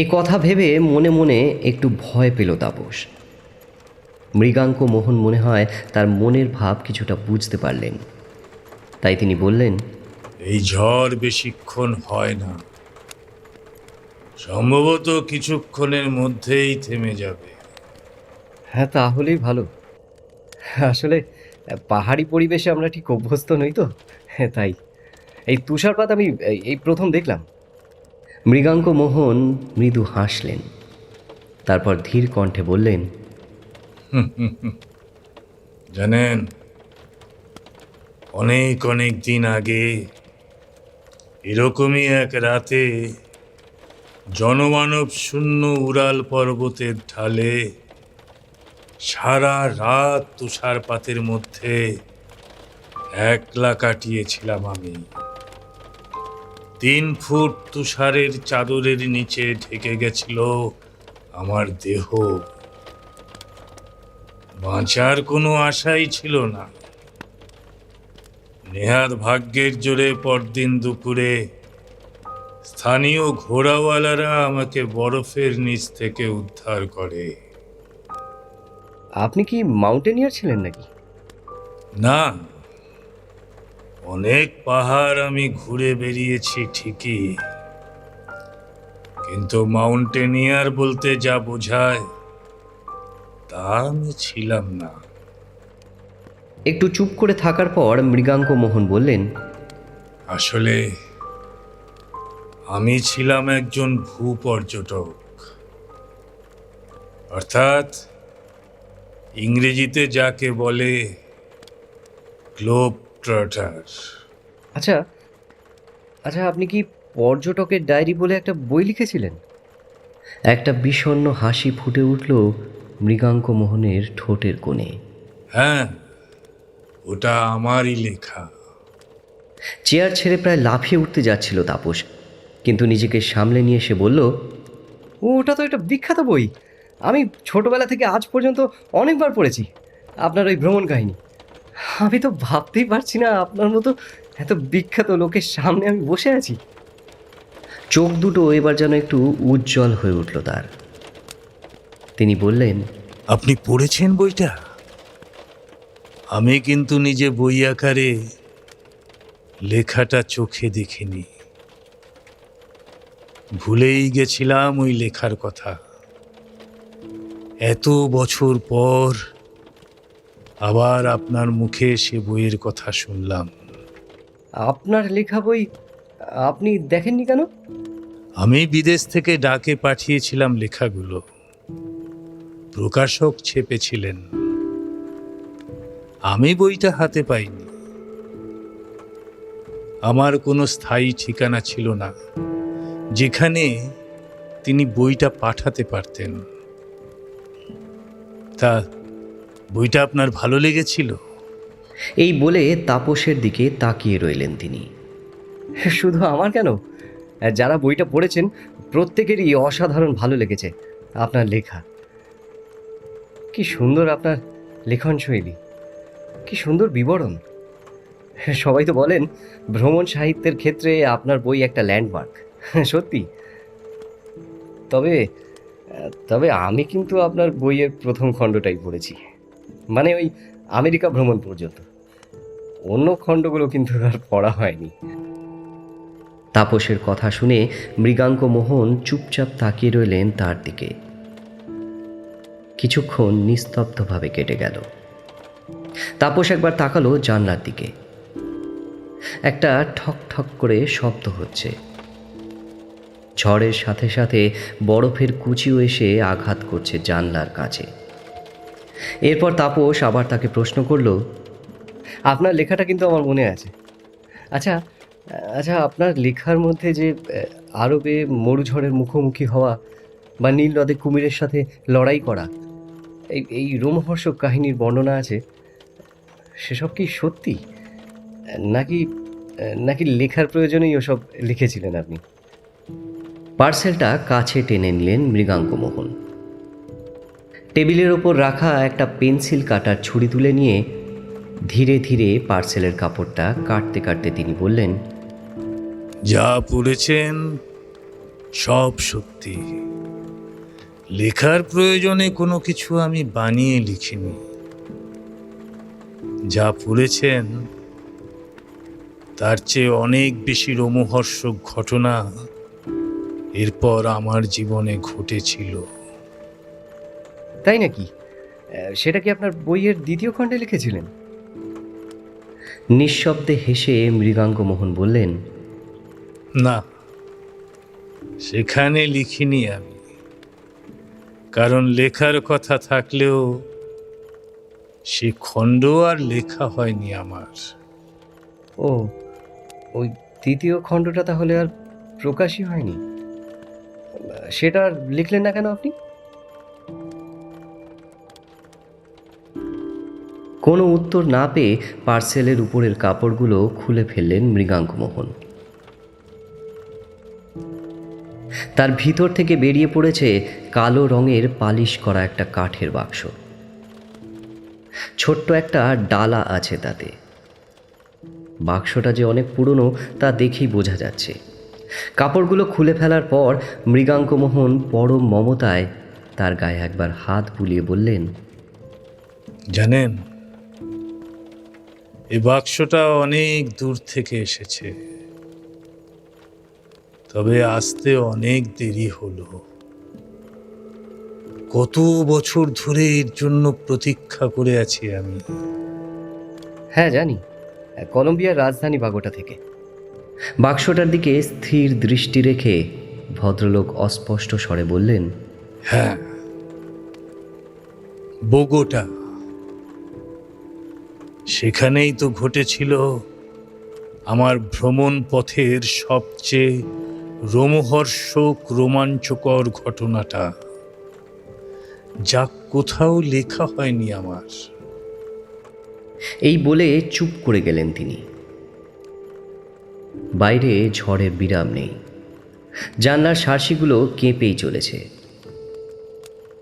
এ কথা ভেবে মনে মনে একটু ভয় পেল তাপস। মৃগাঙ্ক মোহন মনে হয় তার মনের ভাব কিছুটা বুঝতে পারলেন। তাই তিনি বললেন, এই ঝড় বেশিক্ষণ হয় না, সম্ভবত কিছুক্ষণের মধ্যেই থেমে যাবে। হ্যাঁ, তাহলেই ভালো। আসলে পাহাড়ি পরিবেশে আমরা ঠিক অভ্যস্ত নই তো, তাই এই তুষারপাত আমি এই প্রথম দেখলাম। মৃগাঙ্ক মোহন মৃদু হাসলেন, তারপর ধীর কণ্ঠে বললেন, জানেন, অনেক অনেক দিন আগে এরকমই এক রাতে জনমানব শূন্য উড়াল পর্বতের ঢালে সারা রাত তুষারপাতের মধ্যে একলা কাটিয়েছিলাম আমি। 3 ফুট তুষারের চাদরের নিচে ঢেকে গেছিল আমার দেহ। বাঁচার কোনো আশাই ছিল না। নেহাত ভাগ্যের জোরে পরদিন দুপুরে স্থানীয় ঘোড়াওয়ালারা আমাকে বরফের নিচ থেকে উদ্ধার করে। আপনি কি মাউন্টেনিয়ার ছিলেন নাকি? না, অনেক পাহাড় আমি ঘুরে বেরিয়েছি ঠিকই, কিন্তু মাউন্টেনিয়ার বলতে যা বোঝায় তা আমি ছিলাম না। একটু চুপ করে থাকার পর মৃগাঙ্ক মোহন বললেন, আসলে আমি ছিলাম একজন ভূপর্যটক, অর্থাৎ ইংরেজিতে যাকে বলে গ্লোব ট্রটার। আচ্ছা আচ্ছা, আপনি কি পর্যটকের ডায়েরি বলে একটা বই লিখেছিলেন? একটা বিষণ্ণ হাসি ফুটে উঠল মৃগাঙ্ক মোহনের ঠোঁটের কোণে। হ্যাঁ, ওটা আমারই লেখা। চেয়ার ছেড়ে প্রায় লাফিয়ে উঠতে যাচ্ছিল তাপস, কিন্তু নিজেকে সামলে নিয়ে সে বলল, ওটা তো একটা বিখ্যাত বই। আমি ছোটবেলা থেকে আজ পর্যন্ত অনেকবার পড়েছি আপনার ওই ভ্রমণ কাহিনী। আমি তো ভাবতেই পারছি না আপনার মতো এত বিখ্যাত লোকের সামনে আমি বসে আছি। চোখ দুটো এবার যেন একটু উজ্জ্বল হয়ে উঠল তার। তিনি বললেন, আপনি পড়েছেন বইটা? আমি কিন্তু নিজে বই আকারে লেখাটা চোখে দেখিনি। ভুলেই গেছিলাম ওই লেখার কথা। এত বছর পর আবার আপনার মুখে সে বইয়ের কথা শুনলাম। আপনার লেখা বই আপনি দেখেননি কেন? আমি বিদেশ থেকে ডাকে পাঠিয়েছিলাম লেখাগুলো, প্রকাশক ছেপেছিলেন। আমি বইটা হাতে পাইনি। আমার কোনো স্থায়ী ঠিকানা ছিল না যেখানে তিনি বইটা পাঠাতে পারতেন। তা বইটা আপনার ভালো লেগেছিল? এই বলে তাপসের দিকে তাকিয়ে রইলেন তিনি। শুধু আমার কেন, যারা বইটা পড়েছেন প্রত্যেকেরই অসাধারণ ভালো লেগেছে আপনার লেখা। কি সুন্দর আপনার লেখন শৈলী, কি সুন্দর বিবরণ। সবাই তো বলেন ভ্রমণ সাহিত্যের ক্ষেত্রে আপনার বই একটা ল্যান্ডমার্ক। সত্যি। তবে তবে আমি কিন্তু আপনার বইয়ের প্রথম খণ্ডটাই পড়েছি, মানে ওই আমেরিকা ভ্রমণ পর্যন্ত। অন্য খণ্ডগুলো কিন্তু আর পড়া হয়নি। তাপসের কথা শুনে মৃগাঙ্ক মোহন চুপচাপ তাকিয়ে রইলেন তার দিকে। কিছুক্ষণ নিস্তব্ধভাবে কেটে গেল। তাপস একবার তাকালো জানলার দিকে। একটা ঠক ঠক করে শব্দ হচ্ছে। ঝড়ের সাথে সাথে বরফের কুচিও এসে আঘাত করছে জানলার কাছে। এরপর তাপস আবার তাকে প্রশ্ন করল, আপনার লেখাটা কিন্তু আমার মনে আছে। আচ্ছা আচ্ছা, আপনার লেখার মধ্যে যে আরবে মরুঝড়ের মুখোমুখি হওয়া বা নীল নদে কুমিরের সাথে লড়াই করা, এই রোমহর্ষক কাহিনীর বর্ণনা আছে, সেসব কি সত্যি, নাকি নাকি লেখার প্রয়োজনেই ওসব লিখেছিলেন আপনি? পার্সেলটা কাছে টেনে নিলেন মৃগাঙ্ক মোহন। টেবিলের ওপর রাখা একটা পেন্সিল কাটার ছুরি তুলে নিয়ে ধীরে ধীরে পার্সেলের কাপড়টা কাটতে কাটতে তিনি বললেন, যা পড়েছেন সব সত্যি। লেখার প্রয়োজনে কোনো কিছু আমি বানিয়ে লিখিনি। যা পড়েছেন তার চেয়ে অনেক বেশি রোমহর্ষক ঘটনা এরপর আমার জীবনে ঘটেছিল। তাই নাকি? সেটা কি আপনার বইয়ের দ্বিতীয় খণ্ডে লিখেছিলেন? নিঃশব্দে হেসে মৃগাঙ্ক মোহন বললেন, না, সেখানে লিখিনি আমি। কারণ লেখার কথা থাকলেও সে খণ্ড আর লেখা হয়নি আমার। ও, ওই দ্বিতীয় খণ্ডটা তাহলে আর প্রকাশই হয়নি? সেটা আর লিখলেন না কেন আপনি? কোনো উত্তর না পেয়ে পার্সেলের উপরের কাপড়গুলো খুলে ফেললেন মৃগাঙ্ক মোহন। তার ভিতর থেকে বেরিয়ে পড়েছে কালো রঙের পালিশ করা একটা কাঠের বাক্স। ছোট্ট একটা ডালা আছে তাতে। বাক্সটা যে অনেক পুরনো তা দেখেই বোঝা যাচ্ছে। কাপড়গুলো খুলে ফেলার পর মৃগাঙ্ক মোহন পরম মমতায় তার গায়ে একবার হাত বুলিয়ে বললেন, জানেন, এই বাক্সটা অনেক দূর থেকে এসেছে, তবে আসতে অনেক দেরি হলো। কত বছর ধরে এর জন্য প্রতীক্ষা করে আছি আমি। হ্যাঁ জানি, কলম্বিয়ার রাজধানী বাগোটা থেকে। বাক্সটার দিকে স্থির দৃষ্টি রেখে ভদ্রলোক অস্পষ্ট স্বরে বললেন, হ্যাঁ, বোগোটা। সেখানেই তো ঘটেছিল আমার ভ্রমণ পথের সবচেয়ে রোমহর্ষক রোমাঞ্চকর ঘটনাটা, যা কোথাও লেখা হয়নি আমার। এই বলে চুপ করে গেলেন তিনি। বাইরে ঝড়ের বিরাম নেই। জানলার সার্সিগুলো কেঁপেই চলেছে।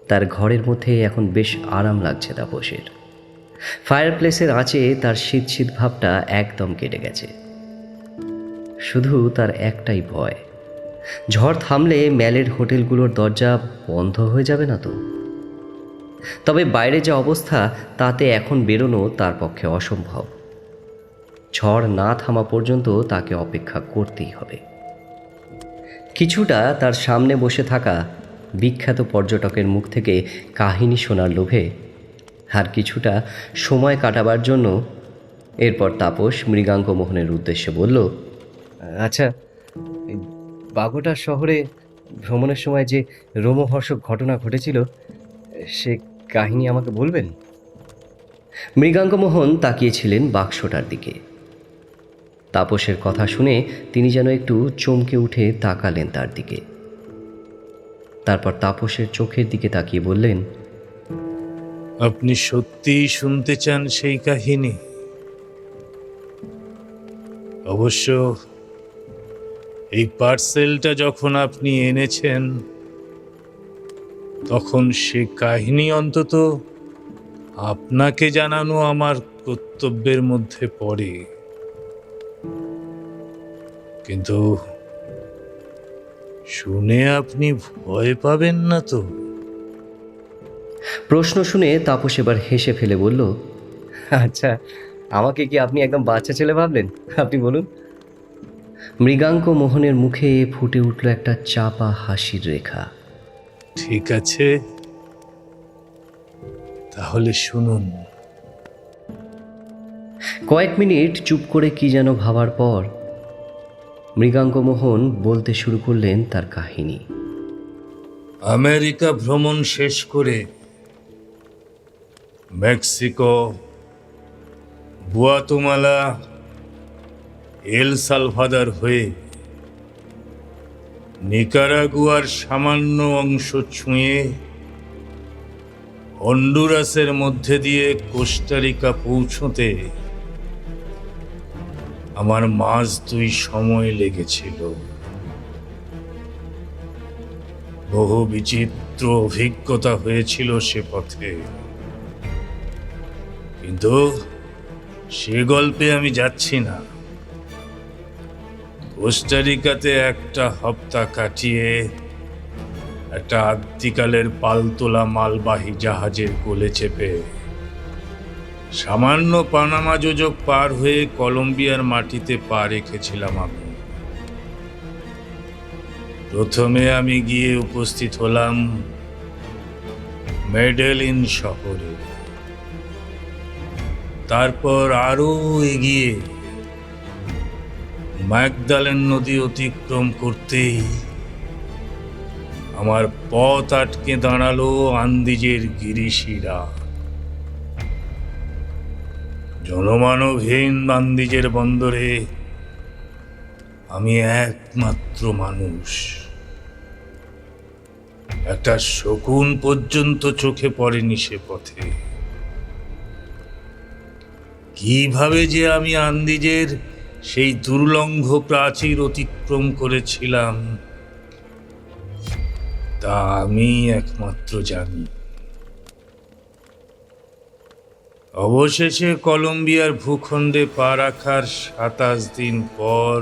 তার ঘরের মধ্যে এখন বেশ আরাম লাগছে তাপসের। ফায়ারপ্লেসের আঁচে তার শীত শীত ভাবটা একদম কেটে গেছে। শুধু তার একটাই ভয়, ঝড় থামলে ম্যালের হোটেলগুলোর দরজা বন্ধ হয়ে যাবে না তো? তবে বাইরে যে অবস্থা তাতে এখন বেরোনো তার পক্ষে অসম্ভব। ঝড় না থামা পর্যন্ত তাকে অপেক্ষা করতেই হবে। কিছুটা তার সামনে বসে থাকা বিখ্যাত পর্যটকের মুখ থেকে কাহিনী শোনার লোভে, আর কিছুটা সময় কাটাবার জন্য। এরপর তাপস মৃগাঙ্ক মোহনের উদ্দেশ্যে বলল, আচ্ছা, এই বাগোটা শহরে ভ্রমণের সময় যে রোমহর্ষক ঘটনা ঘটেছিল সে কাহিনী আমাকে বলবেন? মৃগাঙ্ক মোহন তাকিয়েছিলেন বাক্সটার দিকে। তাপসের কথা শুনে তিনি যেন একটু চমকে উঠে তাকালেন তার দিকে। তারপর তাপসের চোখের দিকে তাকিয়ে বললেন, আপনি সত্যিই শুনতে চান সেই কাহিনী? অবশ্য এই পার্সেলটা যখন আপনি এনেছেন, তখন সে কাহিনী অন্তত আপনাকে জানানো আমার কর্তব্যের মধ্যে পড়ে। কিন্তু শুনে আপনি ভয় পাবেন না তো? প্রশ্ন শুনে তাপস এবার হেসে ফেলে বলল, আচ্ছা, আমাকে কি আপনি একদম বাচ্চা ছেলে ভাবলেন? আপনি বলুন। মৃগাঙ্ক মোহনের মুখে ফুটে উঠল একটা চাপা হাসির রেখা। ঠিক আছে, তাহলে শুনুন। কয়েক মিনিট চুপ করে কি যেন ভাবার পর মৃগাঙ্ক মোহন বলতে শুরু করলেন তার কাহিনী। আমেরিকা ভ্রমণ শেষ করে মেক্সিকো, গুয়াতেমালা, এল সালভাদর হয়ে নিকারাগুয়ার সামান্য অংশ ছুঁয়ে হন্ডুরাসের মধ্যে দিয়ে কোস্টারিকা পৌঁছতে আমার মাস 2 সময় লেগেছিল। বহু বিচিত্র অভিজ্ঞতা হয়েছিল সে পথে, কিন্তু সে গল্পে আমি যাচ্ছি না। কোস্টারিকাতে একটা হপ্তা কাটিয়ে একটা আদ্যিকালের পালতোলা মালবাহী জাহাজের কোলে চেপে সামান্য পানামা যোজক পার হয়ে কলম্বিয়ার মাটিতে পা রেখেছিলাম আমি। প্রথমে আমি গিয়ে উপস্থিত হলাম মেডেলিন শহরে। তারপর আরো এগিয়ে ম্যাগদালেন নদী অতিক্রম করতেই আমার পথ আটকে দাঁড়ালো আন্দিজের গিরিশিরা। জনমানবহীন আন্দিজের বন্দরে আমি একমাত্র মানুষ। একটা শকুন পর্যন্ত চোখে পড়েনি সে পথে। কিভাবে যে আমি আন্দিজের সেই দুর্লঙ্ঘ প্রাচীর অতিক্রম করেছিলাম তা আমি একমাত্র জানি। অবশেষে কলম্বিয়ার ভূখণ্ডে পা রাখার 27 দিন পর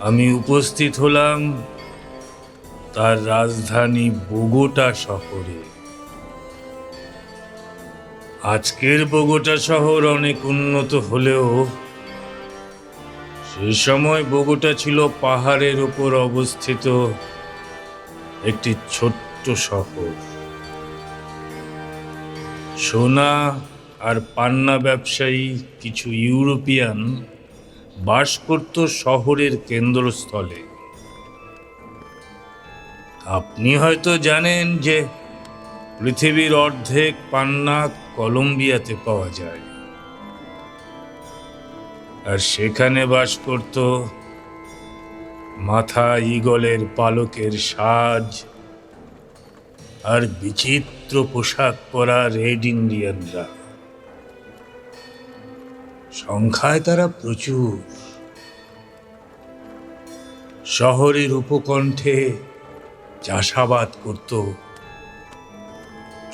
আমি উপস্থিত হলাম তার রাজধানী বোগোটা শহরে। আজকের বোগোটা শহর অনেক উন্নত হলেও সে সময় বোগোটা ছিল পাহাড়ের উপর অবস্থিত একটি ছোট্ট শহর। সোনা আর পান্না ব্যবসায়ী কিছু ইউরোপিয়ান বাস করত শহরের কেন্দ্রস্থলে। আপনি হয়তো জানেন যে পৃথিবীর অর্ধেক পান্না কলম্বিয়াতে পাওয়া যায়, আর সেখানে বাস করত মাথা ঈগলের পালকের সাজ আর বিচিত্র পোশাক পরা রেড ইন্ডিয়ানরা। সংখ্যায় তারা প্রচুর। শহরের উপকণ্ঠে চাষাবাদ করত,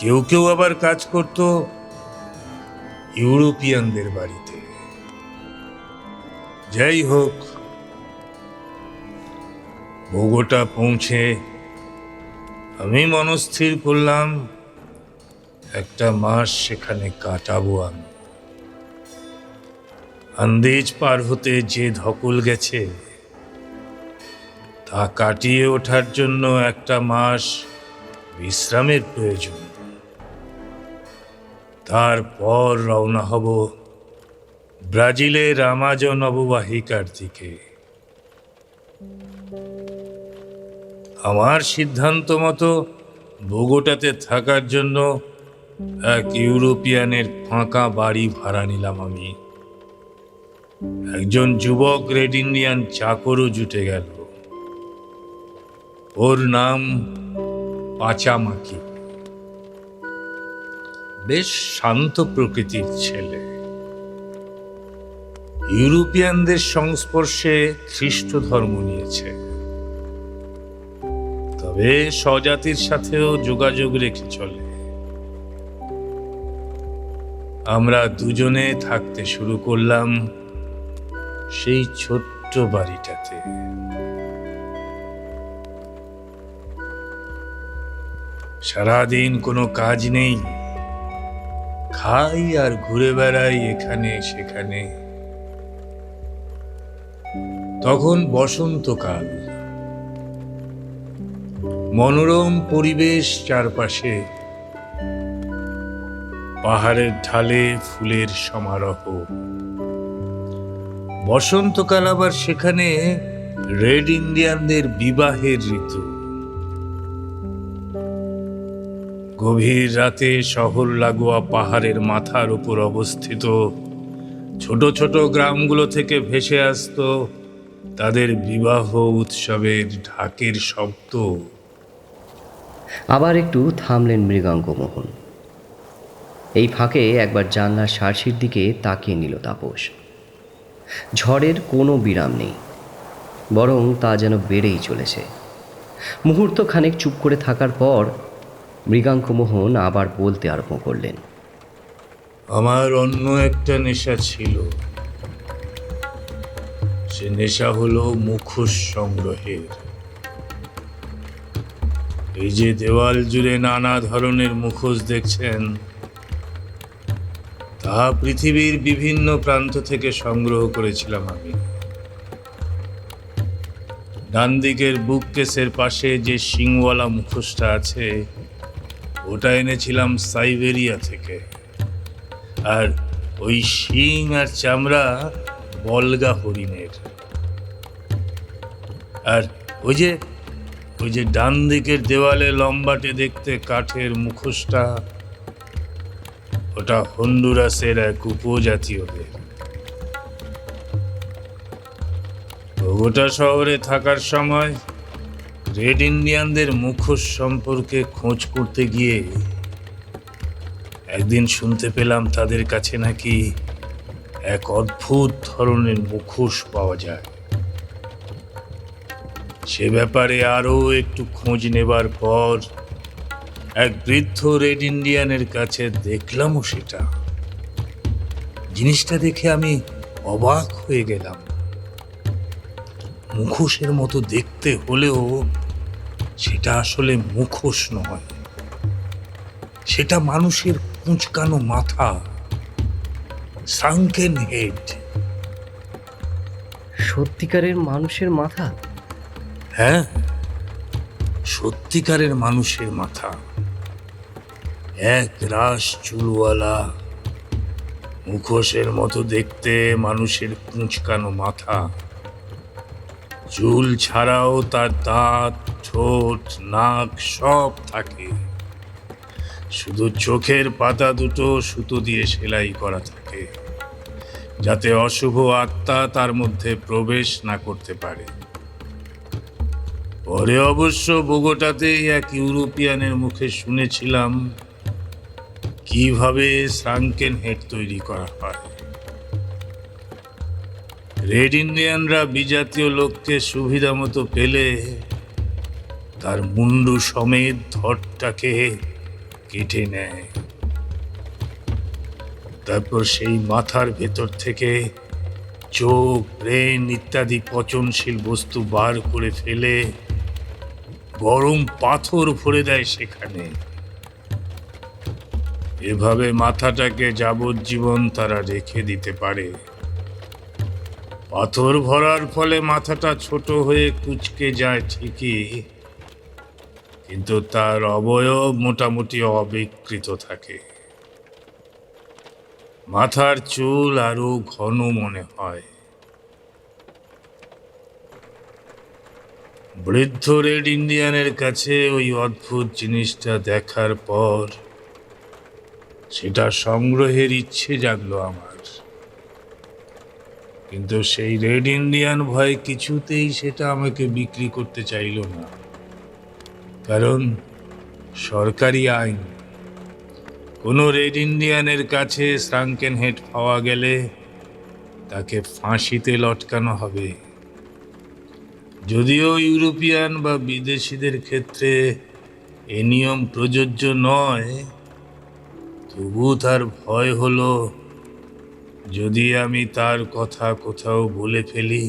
কেউ কেউ আবার কাজ করত ইউরোপিয়ানদের বাড়িতে। যাই হোক, বোগোটা পৌঁছে আমি মনস্থির করলাম একটা মাস সেখানে কাটাবো আমি। আন্দিজ পার হতে যে ধকল গেছে তা কাটিয়ে ওঠার জন্য একটা মাস বিশ্রামের প্রয়োজন। তারপর রওনা হব ব্রাজিলের আমাজন অববাহিকার দিকে। আমার সিদ্ধান্ত মতো বোগোটাতে থাকার জন্য এক ইউরোপিয়ানের ফাঁকা বাড়ি ভাড়া নিলাম আমি। একজন যুবক রেড ইন্ডিয়ান চাকরও জুটে গেল। ওর নাম পাচামাকি। বেশ শান্ত প্রকৃতির ছেলে। ইউরোপিয়ানদের সংস্পর্শে খ্রিস্ট ধর্ম নিয়েছে, তবে স্বজাতির সাথেও যোগাযোগ রেখে চলে। আমরা দুজনে থাকতে শুরু করলাম সেই ছোট্ট বাড়িটাতে। সারাদিন কোনো কাজ নেই, খাই আর ঘুরে বেড়াই এখানে সেখানে। তখন বসন্তকাল, মনোরম পরিবেশ চারপাশে, পাহাড়ের ঢালে ফুলের সমারোহ। বসন্তকাল আবার সেখানে রেড ইন্ডিয়ানদের বিবাহের ঋতু। গভীর রাতে শহর লাগোয়া পাহাড়ের মাথার উপর অবস্থিত ছোট ছোট গ্রামগুলো থেকে ভেসে আসতো তাদের বিবাহ উৎসবের ঢাকের শব্দ। আবার একটু থামলেন মৃগাঙ্কমোহন। এই ফাঁকে একবার জানলার সার্সির দিকে তাকিয়ে নিল তাপস। ঝড়ের কোনো বিরাম নেই, বরং তা যেন বেড়েই চলেছে। মুহূর্ত খানেক চুপ করে থাকার পর মৃগাঙ্কমোহন আবার বলতে আরম্ভ করলেন। আমার অন্য একটা নেশা ছিল, সে নেশা হলো মুখোশ সংগ্রহের। এই যে দেওয়াল জুড়ে নানা ধরনের মুখোশ দেখছেন, তা পৃথিবীর বিভিন্ন প্রান্ত থেকে সংগ্রহ করেছিলাম আমি। ডান দিকের বুক কেসের পাশে যে শিংওয়ালা মুখোশটা আছে, ওটা এনেছিলাম সাইবেরিয়া থেকে। আর ওই শিং আর চামড়া বলগা হরিণের। আর ওই যে ডান দিকের দেওয়ালে লম্বাটে দেখতে কাঠের মুখোশটা, ওটা হন্ডুরাসের এক উপজাতীয়দের। বগুটা শহরে থাকার সময় রেড ইন্ডিয়ানদের মুখোশ সম্পর্কে খোঁজ করতে গিয়ে একদিন শুনতে পেলাম তাদের কাছে নাকি এক অদ্ভুত ধরনের মুখোশ পাওয়া যায়। সে ব্যাপারে আরো একটু খোঁজ নেবার পর এক বৃদ্ধ রেড ইন্ডিয়ানের কাছে দেখলামও সেটা। জিনিসটা দেখে আমি অবাক হয়ে গেলাম। মুখোশের মতো দেখতে হলেও সেটা আসলে মুখোশ নয়, সেটা মানুষের কুঁচকানো মাথা, সাঙ্কেন হেড। সত্যিকারের মানুষের মাথা? হ্যাঁ, সত্যিকারের মানুষের মাথা। এক রাশ চুলওয়ালা, মুখোশের মতো দেখতে মানুষের কুঁচকানো মাথা। চুল ছাড়াও তার দাঁত, ঠোঁট, নাক সব থাকে। শুধু চোখের পাতা দুটো সুতো দিয়ে সেলাই করা থাকে, যাতে অশুভ আত্মা তার মধ্যে প্রবেশ না করতে পারে। পরে অবশ্য বোগোটাতেই এক ইউরোপিয়ানের মুখে শুনেছিলাম কিভাবে সাঙ্কেন হেড তৈরি করা হয়। রেড ইন্ডিয়ানরা বিজাতীয় লোককে সুবিধা মতো পেলে তার মুন্ডু সমেত ধড়টাকে কেটে নেয়। তারপর সেই মাথার ভেতর থেকে চোখ, ব্রেন ইত্যাদি পচনশীল বস্তু বার করে ফেলে গরম পাথর ভরে দেয় সেখানে। এভাবে মাথাটাকে যাবজ্জীবন তারা রেখে দিতে পারে। পাথর ভরার ফলে মাথাটা ছোট হয়ে কুঁচকে যায় ঠিকই, কিন্তু তার অবয়ব মোটামুটি অবিকৃত থাকে। মাথার চুল আরো ঘন মনে হয়। বৃদ্ধ রেড ইন্ডিয়ানের কাছে ওই অদ্ভুত জিনিসটা দেখার পর সেটা সংগ্রহের ইচ্ছে জাগলো আমার। কিন্তু সেই রেড ইন্ডিয়ান ভয় কিছুতেই সেটা আমাকে বিক্রি করতে চাইল না। কারণ সরকারি আইন, কোনো রেড ইন্ডিয়ানের কাছে সাঙ্কেন হেড পাওয়া গেলে তাকে ফাঁসিতে লটকানো হবে। যদিও ইউরোপিয়ান বা বিদেশিদের ক্ষেত্রে এ নিয়ম প্রযোজ্য নয়, তবু তার ভয় হলো যদি আমি তার কথা কোথাও বলে ফেলি।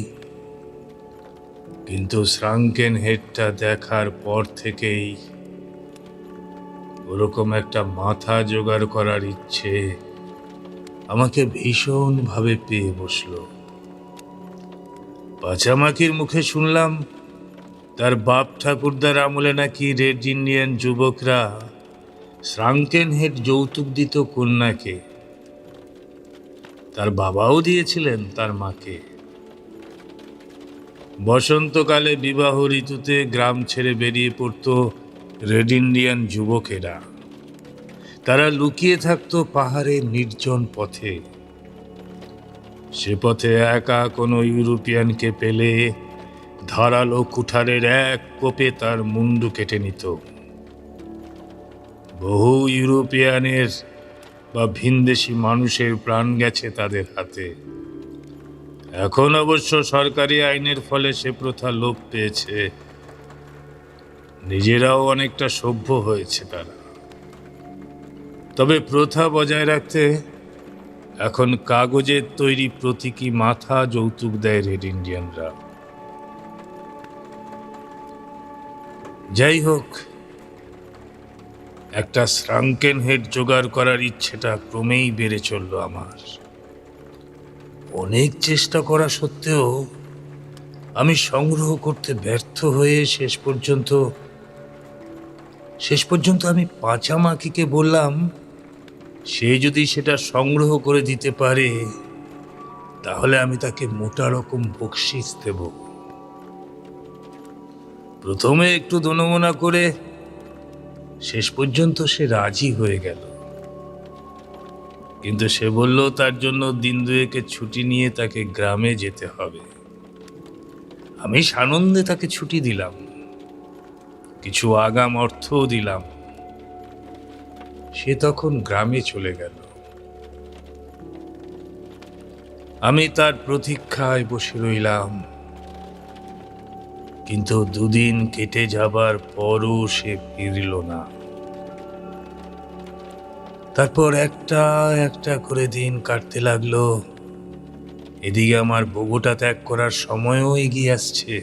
কিন্তু শ্রাঙ্কেন হেডটা দেখার পর থেকেই ওরকম একটা মাথা জোগাড় করার ইচ্ছে আমাকে ভীষণভাবে পেয়ে বসলো। পাচামাকির মুখে শুনলাম তার বাপ ঠাকুরদার আমলে নাকি রেড ইন্ডিয়ান যুবকরা শ্রাঙ্কেন হেড যৌতুক দিত কন্যাকে। তার বাবাও দিয়েছিলেন তার মাকে। বসন্তকালে বিবাহ ঋতুতে গ্রাম ছেড়ে বেরিয়ে পড়ত রেড ইন্ডিয়ান যুবকেরা। তারা লুকিয়ে থাকতো পাহাড়ের নির্জন পথে। সে পথে একা কোনো ইউরোপিয়ানকে পেলে ধারালো কুঠারের এক কোপে তার মুন্ডু কেটে নিত। বহু ইউরোপিয়ানের বা ভিনদেশি মানুষের প্রাণ গেছে তাদের হাতে। এখন অবশ্য সরকারি আইনের ফলে সে প্রথা লোপ পেয়েছে। নিজেরাও অনেকটা সভ্য হয়েছে তারা। তবে প্রথা বজায় রাখতে এখন কাগজের তৈরি প্রতীকী মাথা যৌতুক দেয় রেড ইন্ডিয়ানরা। যাই হোক, একটা শ্রাঙ্কেন হেড জোগাড় করার ইচ্ছেটা ক্রমেই বেড়ে চলল আমার। অনেক চেষ্টা করা সত্ত্বেও আমি সংগ্রহ করতে ব্যর্থ হয়ে শেষ পর্যন্ত আমি পাচামাকিকে বললাম সে যদি সেটা সংগ্রহ করে দিতে পারে তাহলে আমি তাকে মোটা রকম বকশিস দেব। প্রথমে একটু দনমনা করে শেষ পর্যন্ত সে রাজি হয়ে গেল। কিন্তু সে বলল তার জন্য দিন দুয়েকের ছুটি নিয়ে তাকে গ্রামে যেতে হবে। আমি সানন্দে তাকে ছুটি দিলাম, কিছু আগাম অর্থও দিলাম। সে তখন গ্রামে চলে গেল। আমি তার প্রতীক্ষায় বসে রইলাম। কিন্তু দুদিন কেটে যাবার পরও সে ফিরল না। তারপর একটা একটা করে দিন কাটতে লাগলো। এদিকে আমার বগুটা ত্যাগ করার সময়ও এগিয়ে আসছে।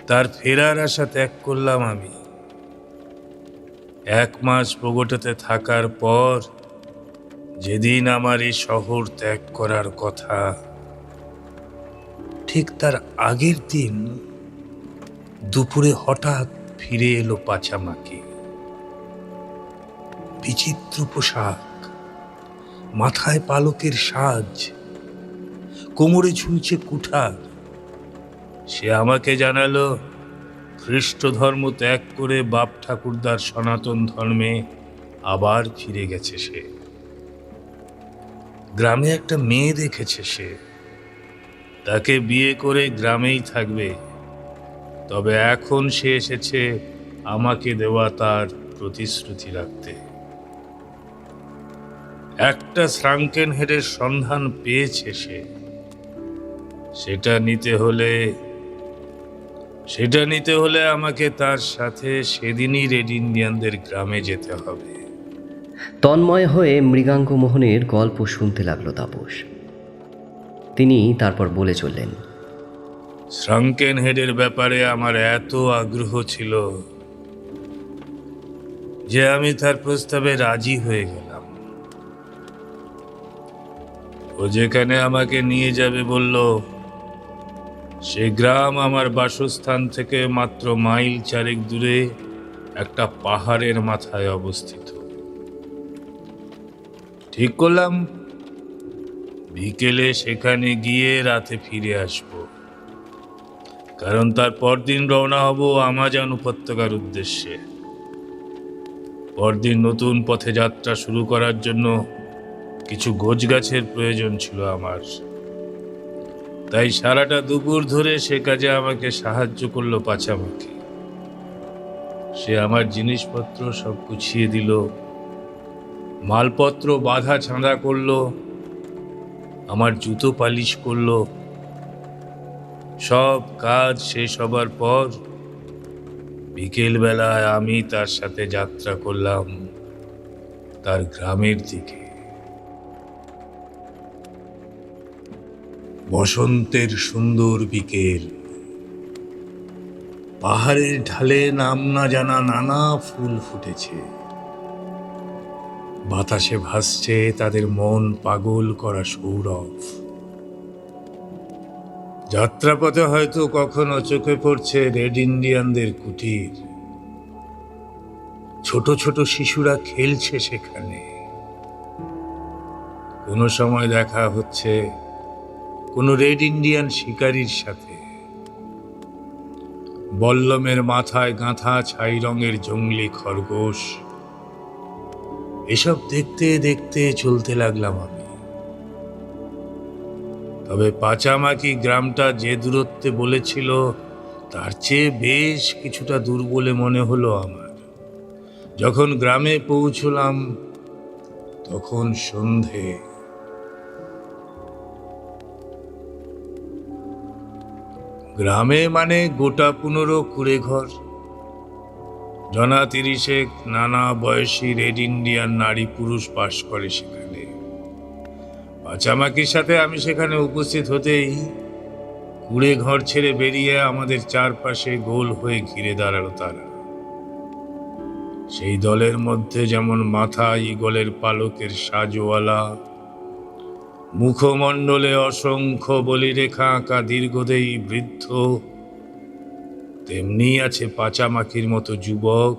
তার ফেরার আশা ত্যাগ করলাম আমি। 1 মাস বগুটাতে থাকার পর যেদিন আমার এই শহর ত্যাগ করার কথা, ঠিক তার আগের দিন দুপুরে হঠাৎ ফিরে এলো পাচামাকি। বিচিত্র পোশাক, মাথায় পালকের সাজ, কোমরে ঝুলছে কুঠার। সে আমাকে জানালো খ্রিস্ট ধর্ম ত্যাগ করে বাপ ঠাকুরদার সনাতন ধর্মে আবার ফিরে গেছে সে। গ্রামে একটা মেয়ে দেখেছে সে, তাকে বিয়ে করে গ্রামেই থাকবে। তবে এখন সে এসেছে আমাকে দেওয়া তার প্রতিশ্রুতি রাখতে। একটা শ্রাঙ্কেন হেডের সন্ধান পেয়েছে সে। সেটা নিতে হলে আমাকে তার সাথে সেদিনই রেড ইন্ডিয়ানদের গ্রামে যেতে হবে। তন্ময় হয়ে মৃগাঙ্ক মোহনের গল্প শুনতে লাগলো তাপস। তিনি তারপর বলে চললেন, শ্রাঙ্কেন হেডের ব্যাপারে আমার এত আগ্রহ ছিল যে আমি তার প্রস্তাবে রাজি হয়ে গেলাম। ও যেখানে আমাকে নিয়ে যাবে বলল, সে গ্রাম আমার বাসস্থান থেকে মাত্র মাইল 4 দূরে একটা পাহাড়ের মাথায় অবস্থিত। ঠিক করলাম বিকেলে সেখানে গিয়ে রাতে ফিরে আসব, কারণ তার পরদিন রওনা হব আমাজন উপত্যকার উদ্দেশ্যে। পরদিন নতুন পথে যাত্রা শুরু করার জন্য কিছু গোছগাছের প্রয়োজন ছিল আমার। তাই সারাটা দুপুর ধরে সে কাজে আমাকে সাহায্য করলো পাচামাকি। সে আমার জিনিসপত্র সব গুছিয়ে দিল, মালপত্র বাঁধা ছাঁদা করলো। আমার জুতো পালিশ করলো। সব কাজ শেষ হবার পর বিকেল বেলায় আমি তার সাথে যাত্রা করলাম তার গ্রামের দিকে। বসন্তের সুন্দর বিকেল, পাহাড়ের ঢালে নাম না জানা নানা ফুল ফুটেছে, বাতাসে ভাসছে তাদের মন পাগল করা সৌরভ। যাত্রাপথে হয়তো কখনো চোখে পড়ছে রেড ইন্ডিয়ানদের কুটির, ছোট ছোট শিশুরা খেলছে সেখানে। কোনো সময় দেখা হচ্ছে কোনো রেড ইন্ডিয়ান শিকারীর সাথে, বল্লমের মাথায় গাঁথা ছাই রঙের জঙ্গলি খরগোশ। এসব দেখতে দেখতে চলতে লাগলাম আমি। তবে পাচামাকি গ্রামটা যে দূরত্বে বলেছিল তার চেয়ে বেশ কিছুটা দূর বলে মনে হলো আমার। যখন গ্রামে পৌঁছলাম তখন সন্ধে। গ্রামে মানে গোটা 15 কুড়ে ঘর, জনা 30 নানা বয়সী রেড ইন্ডিয়ান নারী পুরুষ বাস করে সেখানে। পাচামাকির সাথে আমি সেখানে উপস্থিত হতেই কুড়ে ঘর ছেড়ে বেরিয়ে আমাদের চারপাশে গোল হয়ে ঘিরে দাঁড়ালো তারা। সেই দলের মধ্যে যেমন মাথা ঈগলের পালকের সাজওয়ালা, মুখমণ্ডলে অসংখ্য বলিরেখা আঁকা দীর্ঘদেহী বৃদ্ধ, তেমনি আছে পাচামাকির মতো যুবক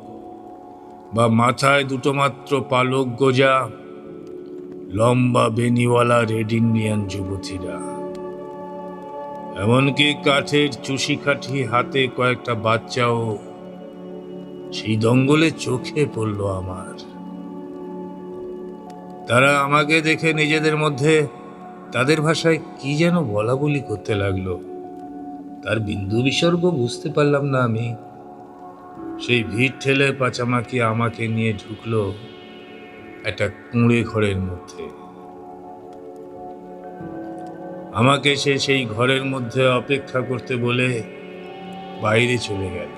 বা মাথায় দুটো মাত্র পালক গোজা লম্বা বেনিওয়ালা রেড ইন্ডিয়ান যুবতীরা। এমনকি কাঠের চুষিকাঠি হাতে কয়েকটা বাচ্চাও সেই দঙ্গলে চোখে পড়ল আমার। তারা আমাকে দেখে নিজেদের মধ্যে তাদের ভাষায় কি যেন বলা বলি করতে লাগলো। তার বিন্দু বিসর্গ বুঝতে পারলাম না আমি। সেই ভিড় ঠেলে পাচামাকি আমাকে নিয়ে ঢুকলো একটা কুঁড়ে ঘরের মধ্যে। আমাকে সে সেই ঘরের মধ্যে অপেক্ষা করতে বলে বাইরে চলে গেল।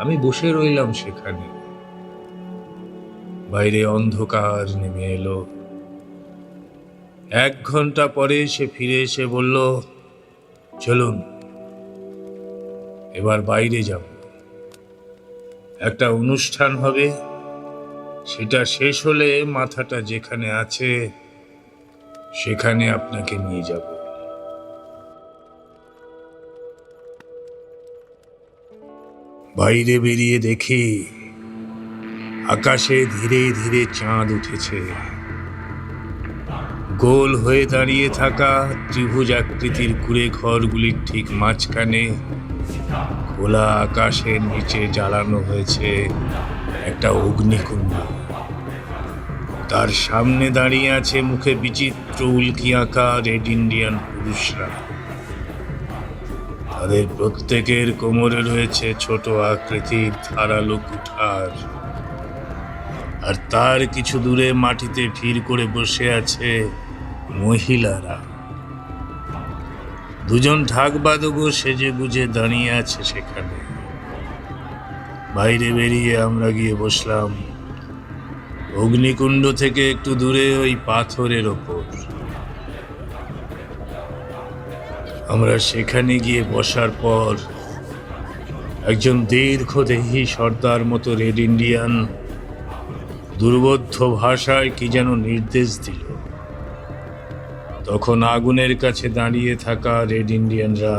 আমি বসে রইলাম সেখানে। বাইরে অন্ধকার নেমে এলো। 1 ঘন্টা পরে সে ফিরে এসে বলল, চলুন এবার বাইরে যাব, একটা অনুষ্ঠান হবে, সেটা শেষ হলে মাথাটা যেখানে আছে সেখানে আপনাকে নিয়ে যাব। বাইরে বেরিয়ে দেখি আকাশে ধীরে ধীরে চাঁদ উঠেছে। গোল হয়ে দাঁড়িয়ে থাকা ত্রিভুজ আকৃতির কুড়ে ঘরগুলির ঠিক মাঝখানে খোলা আকাশের নিচে জ্বালানো হয়েছে একটা অগ্নিকুণ্ড। তার সামনে দাঁড়িয়ে আছে মুখে বিচিত্র উল্কি আঁকা রেড ইন্ডিয়ান পুরুষরা। তাদের প্রত্যেকের কোমরে রয়েছে ছোট আকৃতির ধারালো কুঠার, আর তার কিছু দূরে মাটিতে ভিড় করে বসে আছে মহিলারা। 2 ঢাক বাদকও সেজে গুজে দাঁড়িয়ে আছে সেখানে। বাইরে বেরিয়ে আমরা গিয়ে বসলাম অগ্নিকুণ্ড থেকে একটু দূরে ওই পাথরের ওপর। আমরা সেখানে গিয়ে বসার পর একজন দীর্ঘদেহী সর্দার মতো রেড ইন্ডিয়ান দুর্বোধ্য ভাষায় কি যেন নির্দেশ দিল। তখন আগুনের কাছে দাঁড়িয়ে থাকা রেড ইন্ডিয়ানরা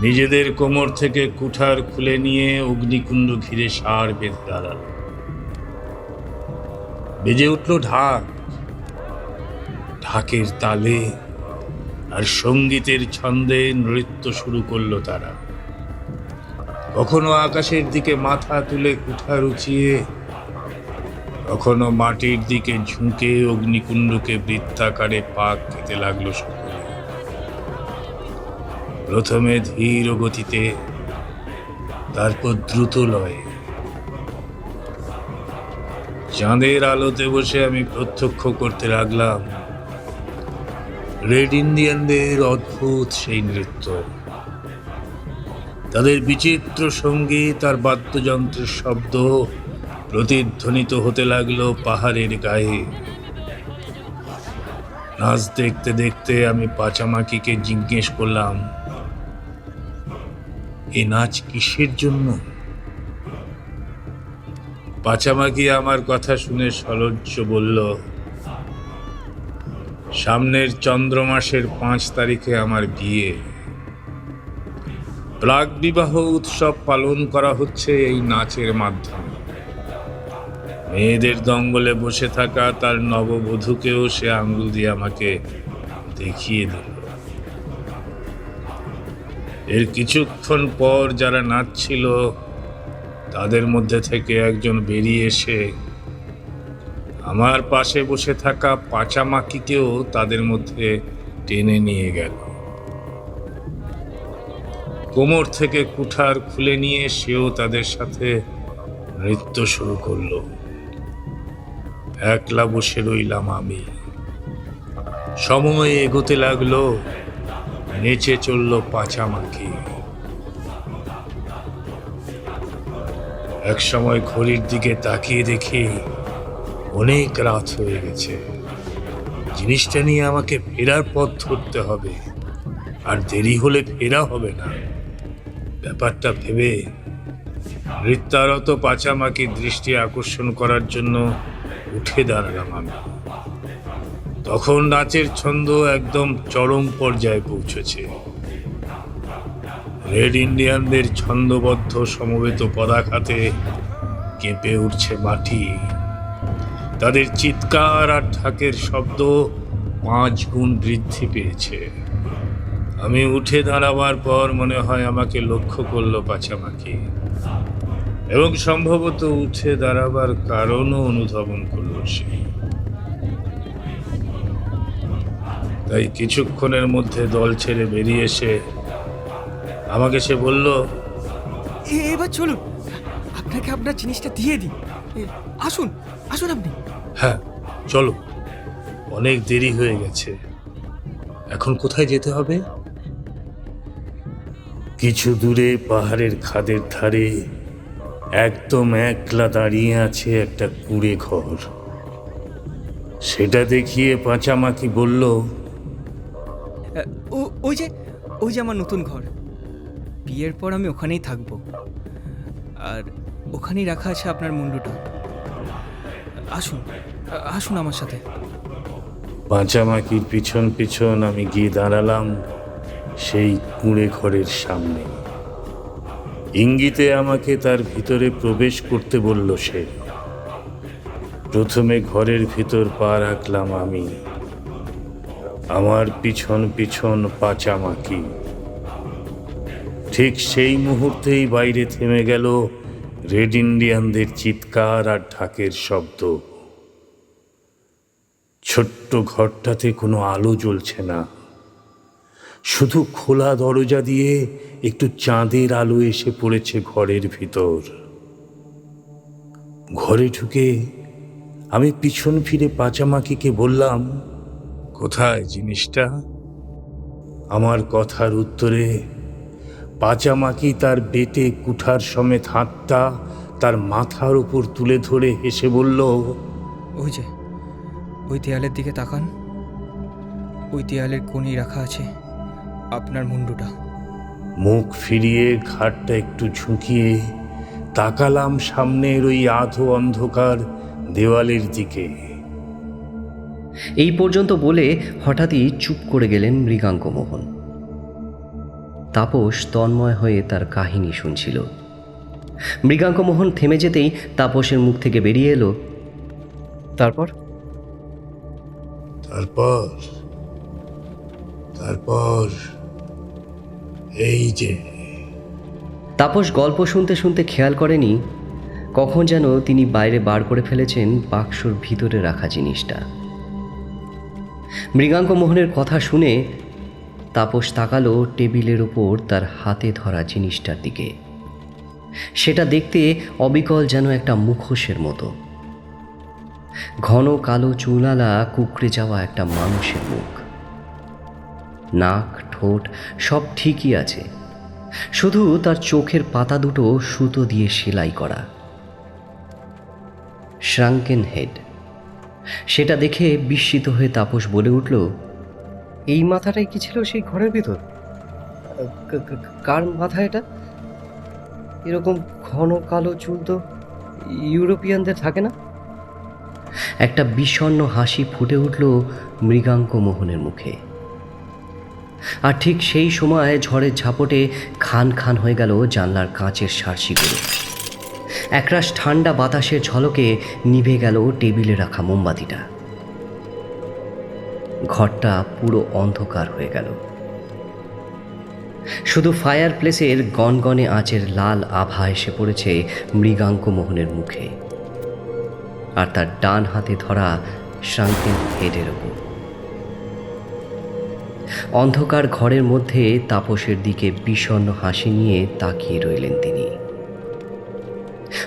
নিজেদের কোমর থেকে কুঠার খুলে নিয়ে অগ্নিকুণ্ড ঘিরে সার বেঁধে দাঁড়াল। বেজে উঠল ঢাক। ঢাকের তালে আর সঙ্গীতের ছন্দে নৃত্য শুরু করলো তারা। কখনো আকাশের দিকে মাথা তুলে কুঠার উঁচিয়ে, কখনো মাটির দিকে ঝুঁকে অগ্নিকুণ্ডকে বৃত্তাকারে পাক খেতে লাগলো সকলে। প্রথমে ধীর গতিতে, তারপর দ্রুত লয়ে। চাঁদের আলোতে বসে আমি প্রত্যক্ষ করতে লাগলাম রেড ইন্ডিয়ানদের অদ্ভুত সেই নৃত্য, তাদের বিচিত্র সঙ্গীত আর বাদ্যযন্ত্রের শব্দ প্রতিধ্বনিত হতে লাগলো পাহাড়ের গায়ে। নাচ দেখতে দেখতে আমি পাচামাকিকে জিজ্ঞেস করলাম, এই নাচ কিসের জন্য? পাচামাকি আমার কথা শুনে সলজ্জ বলল, সামনের চন্দ্র মাসের 5 তারিখে আমার বিয়ে। প্রাক বিবাহ উৎসব পালন করা হচ্ছে এই নাচের মাধ্যমে। মেয়েদের দঙ্গলে বসে থাকা তার নববধূকেও সে আঙ্গুল দিয়ে আমাকে দেখিয়ে দিল। এর কিছুক্ষণ পর যারা নাচছিল তাদের মধ্যে থেকে একজন বেরিয়ে এসে আমার পাশে বসে থাকা পাচামাকিকেও তাদের মধ্যে টেনে নিয়ে গেল। কোমর থেকে কুঠার খুলে নিয়ে সেও তাদের সাথে নৃত্য শুরু করলো। একলা বসে রইলাম আমি। সময় এগোতে লাগলো, নেচে চলল পাচামাকি। এক সময় ঘড়ির দিকে তাকিয়ে দেখি অনেক রাত হয়ে গেছে। জিনিসটা নিয়ে আমাকে ফেরার পথ ধরতে হবে, আর দেরি হলে ফেরা হবে না। ব্যাপারটা ভেবে নৃত্যারত পাচামাকির দৃষ্টি আকর্ষণ করার জন্য উঠে দাঁড়ালাম আমি। তখন নাচের ছন্দ একদম চরম পর্যায়ে পৌঁছেছে। রেড ইন্ডিয়ানদের ছন্দবদ্ধ সমবেত পদাঘাতে কেঁপে উঠছে মাটি। তাদের চিৎকার আর ঢাকের শব্দ 5 গুণ বৃদ্ধি পেয়েছে। আমি উঠে দাঁড়াবার পর মনে হয় আমাকে লক্ষ্য করলো পাচামাকি, এবং সম্ভবত উঠে দাঁড়াবার কারণও অনুধাবন করল সে। তাই কিছুক্ষণের মধ্যে দল ছেড়ে বেরিয়ে এসে আমাকে সে বলল, এবার চলুন, আপনাকে আপনার জিনিসটা দিয়ে দিই। আসুন আসুন আপনি। হ্যাঁ চলো, অনেক দেরি হয়ে গেছে। এখন কোথায় যেতে হবে? কিছু দূরে পাহাড়ের খাদের ধারে একদম একলা দাঁড়িয়ে আছে একটা কুঁড়ে ঘর। সেটা দেখিয়ে পাচামাকি বলল, ওই যে আমার নতুন ঘর। বিয়ের পর আমি ওখানেই থাকবো, আর ওখানেই রাখা আছে আপনার মুন্ডুটা। আসুন আসুন আমার সাথে। পাচামাকির পিছন পিছন আমি গিয়ে দাঁড়ালাম সেই কুঁড়ে ঘরের সামনে। ইঙ্গিতে আমাকে তার ভিতরে প্রবেশ করতে বলল সে। প্রথমে ঘরের ভিতর পা রাখলাম আমি, আমার পিছন পিছন পাচামাকি। ঠিক সেই মুহূর্তেই বাইরে থেমে গেল রেড ইন্ডিয়ানদের চিৎকার আর ঢাকের শব্দ। ছোট্ট ঘরটাতে কোনো আলো জ্বলছে না, শুধু খোলা দরজা দিয়ে একটু চাঁদের আলো এসে পড়েছে ঘরের ভিতর। ঘরে ঢুকে আমি পিছন ফিরে পাচামাকিকে বললাম, কোথায় জিনিসটা? আমার কথার উত্তরে পাচামাকি তার বেটে কুঠার সমেত হাতটা তার মাথার উপর তুলে ধরে হেসে বলল, ওই দেয়ালের দিকে তাকান। ওই দেয়ালের কোণেই রাখা আছে আপনার মুন্ডুটা। মুখ ফিরিয়ে ঘাটটা একটু ঝুঁকিয়ে তাকালাম সামনের ওই আধো অন্ধকার দেওয়ালের দিকে। এই পর্যন্ত বলে হঠাৎই চুপ করে গেলেন মৃগাঙ্কমোহন। তাপস তন্ময় হয়ে তার কাহিনী শুনছিল। মৃগাঙ্কমোহন থেমে যেতেই তাপসের মুখ থেকে বেরিয়ে এলো, তারপর তারপর তারপর এই যে। তাপস গল্প শুনতে শুনতে খেয়াল করেনি কখন যেন তিনি বাইরে বার করে ফেলেছেন বাক্সর ভিতরে রাখা জিনিসটা। মৃগাঙ্কমোহনের কথা শুনে তাপস তাকালো টেবিলের ওপর তার হাতে ধরা জিনিসটার দিকে। সেটা দেখতে অবিকল যেন একটা মুখোশের মতো। ঘন কালো চুলালা কুঁকড়ে যাওয়া একটা মানুষের মুখ। নাক ঠোঁট সব ঠিকই আছে, শুধু তার চোখের পাতা দুটো সুতো দিয়ে সেলাই করা। শ্রাঙ্কেন হেড। সেটা দেখে বিস্মিত হয়ে তাপস বলে উঠল, এই মাথাটাই কি ছিল সেই ঘরের ভেতর? কার মাথা এটা? এরকম ঘন কালো চুল তো ইউরোপিয়ানদের থাকে না। একটা বিষণ্ণ হাসি ফুটে উঠল মৃগাঙ্ক মোহনের মুখে। আর ঠিক সেই সময় ঝড়ের ঝাপটে খান খান হয়ে গেল জানলার কাঁচের সার্সিগুলো। একরাশ ঠান্ডা বাতাসের ঝলকে নিভে গেল টেবিলে রাখা মোমবাতিটা। ঘরটা পুরো অন্ধকার হয়ে গেল। শুধু ফায়ার প্লেসের গনগনে আঁচের লাল আভা এসে পড়েছে মৃগাঙ্ক মোহনের মুখে আর তার ডান হাতে ধরা শ্রাঙ্কেন হেডের ওপর। অন্ধকার ঘরের মধ্যে তাপসের দিকে বিষণ্ণ হাসি নিয়ে তাকিয়ে রইলেন তিনি।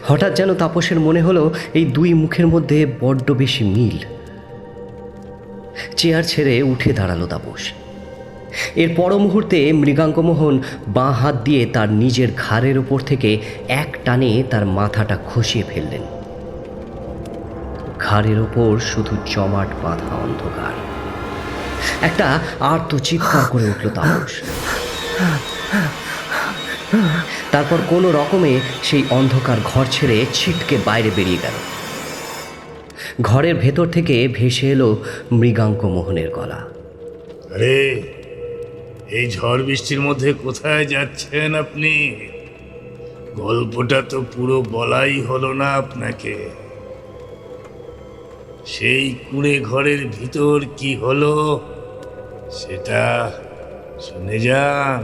হঠাৎ যেন তাপসের মনে হলো এই দুই মুখের মধ্যে বড্ড বেশি মিল। চেয়ার ছেড়ে উঠে দাঁড়ালো তাপস। এর পর মুহূর্তে মৃগাঙ্কমোহন বাঁ হাত দিয়ে তার নিজের ঘাড়ের ওপর থেকে এক টানে তার মাথাটা খসিয়ে ফেললেন। ঘাড়ের ওপর শুধু জমাট বাঁধা অন্ধকার। একটা আর্ত চিৎকার করে উঠল তাপস। তারপর কোনো রকমে সেই অন্ধকার ঘর ছেড়ে ছিটকে বাইরে বেরিয়ে গেল। ঘরের ভেতর থেকে ভেসে এলো মৃগাঙ্ক মোহনের গলা। আরে, এই ঝড় বৃষ্টির মধ্যে কোথায় যাচ্ছেন আপনি? গল্পটা তো পুরো বলাই হলো না আপনাকে। সেই কুঁড়ে ঘরের ভিতর কি হলো সেটা শুনে যান।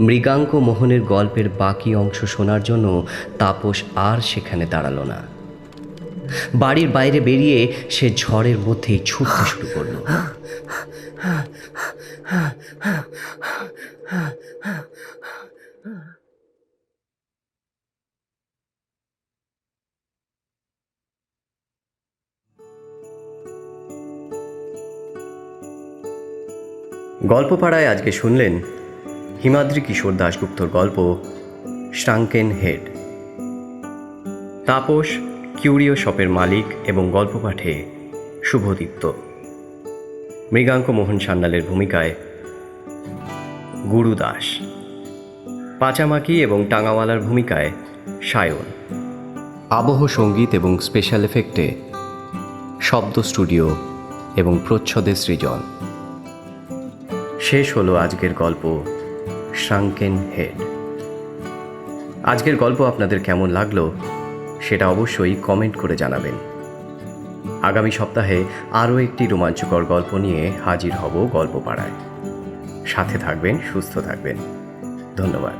মৃগাঙ্ক মোহনের গল্পের বাকি অংশ শোনার জন্য তাপস আর সেখানে দাঁড়ালো না। বাড়ির বাইরে বেরিয়ে সে ঝড়ের মধ্যেই ছুটতে শুরু করলো। গল্পপাড়ায় আজকে শুনলেন হিমাদ্রি কিশোর দাশগুপ্তর গল্প শ্রাঙ্কেন হেড। তাপস কিউরিও শপের মালিক এবং গল্প পাঠে শুভদীপ্ত। মৃগাঙ্ক মোহন সান্যালের ভূমিকায় গুরু দাস। পাচামাকি এবং টাঙাওয়ালার ভূমিকায় সায়ন। আবহ সঙ্গীত এবং স্পেশাল এফেক্টে শব্দ স্টুডিও এবং প্রচ্ছদে সৃজন। শেষ হলো আজকের গল্প শ্রাঙ্কেন হেড। আজকের গল্প আপনাদের কেমন লাগলো সেটা অবশ্যই কমেন্ট করে জানাবেন। আগামী সপ্তাহে আরও একটি রোমাঞ্চকর গল্প নিয়ে হাজির হব গল্পপাড়ায়। সাথে থাকবেন, সুস্থ থাকবেন। ধন্যবাদ।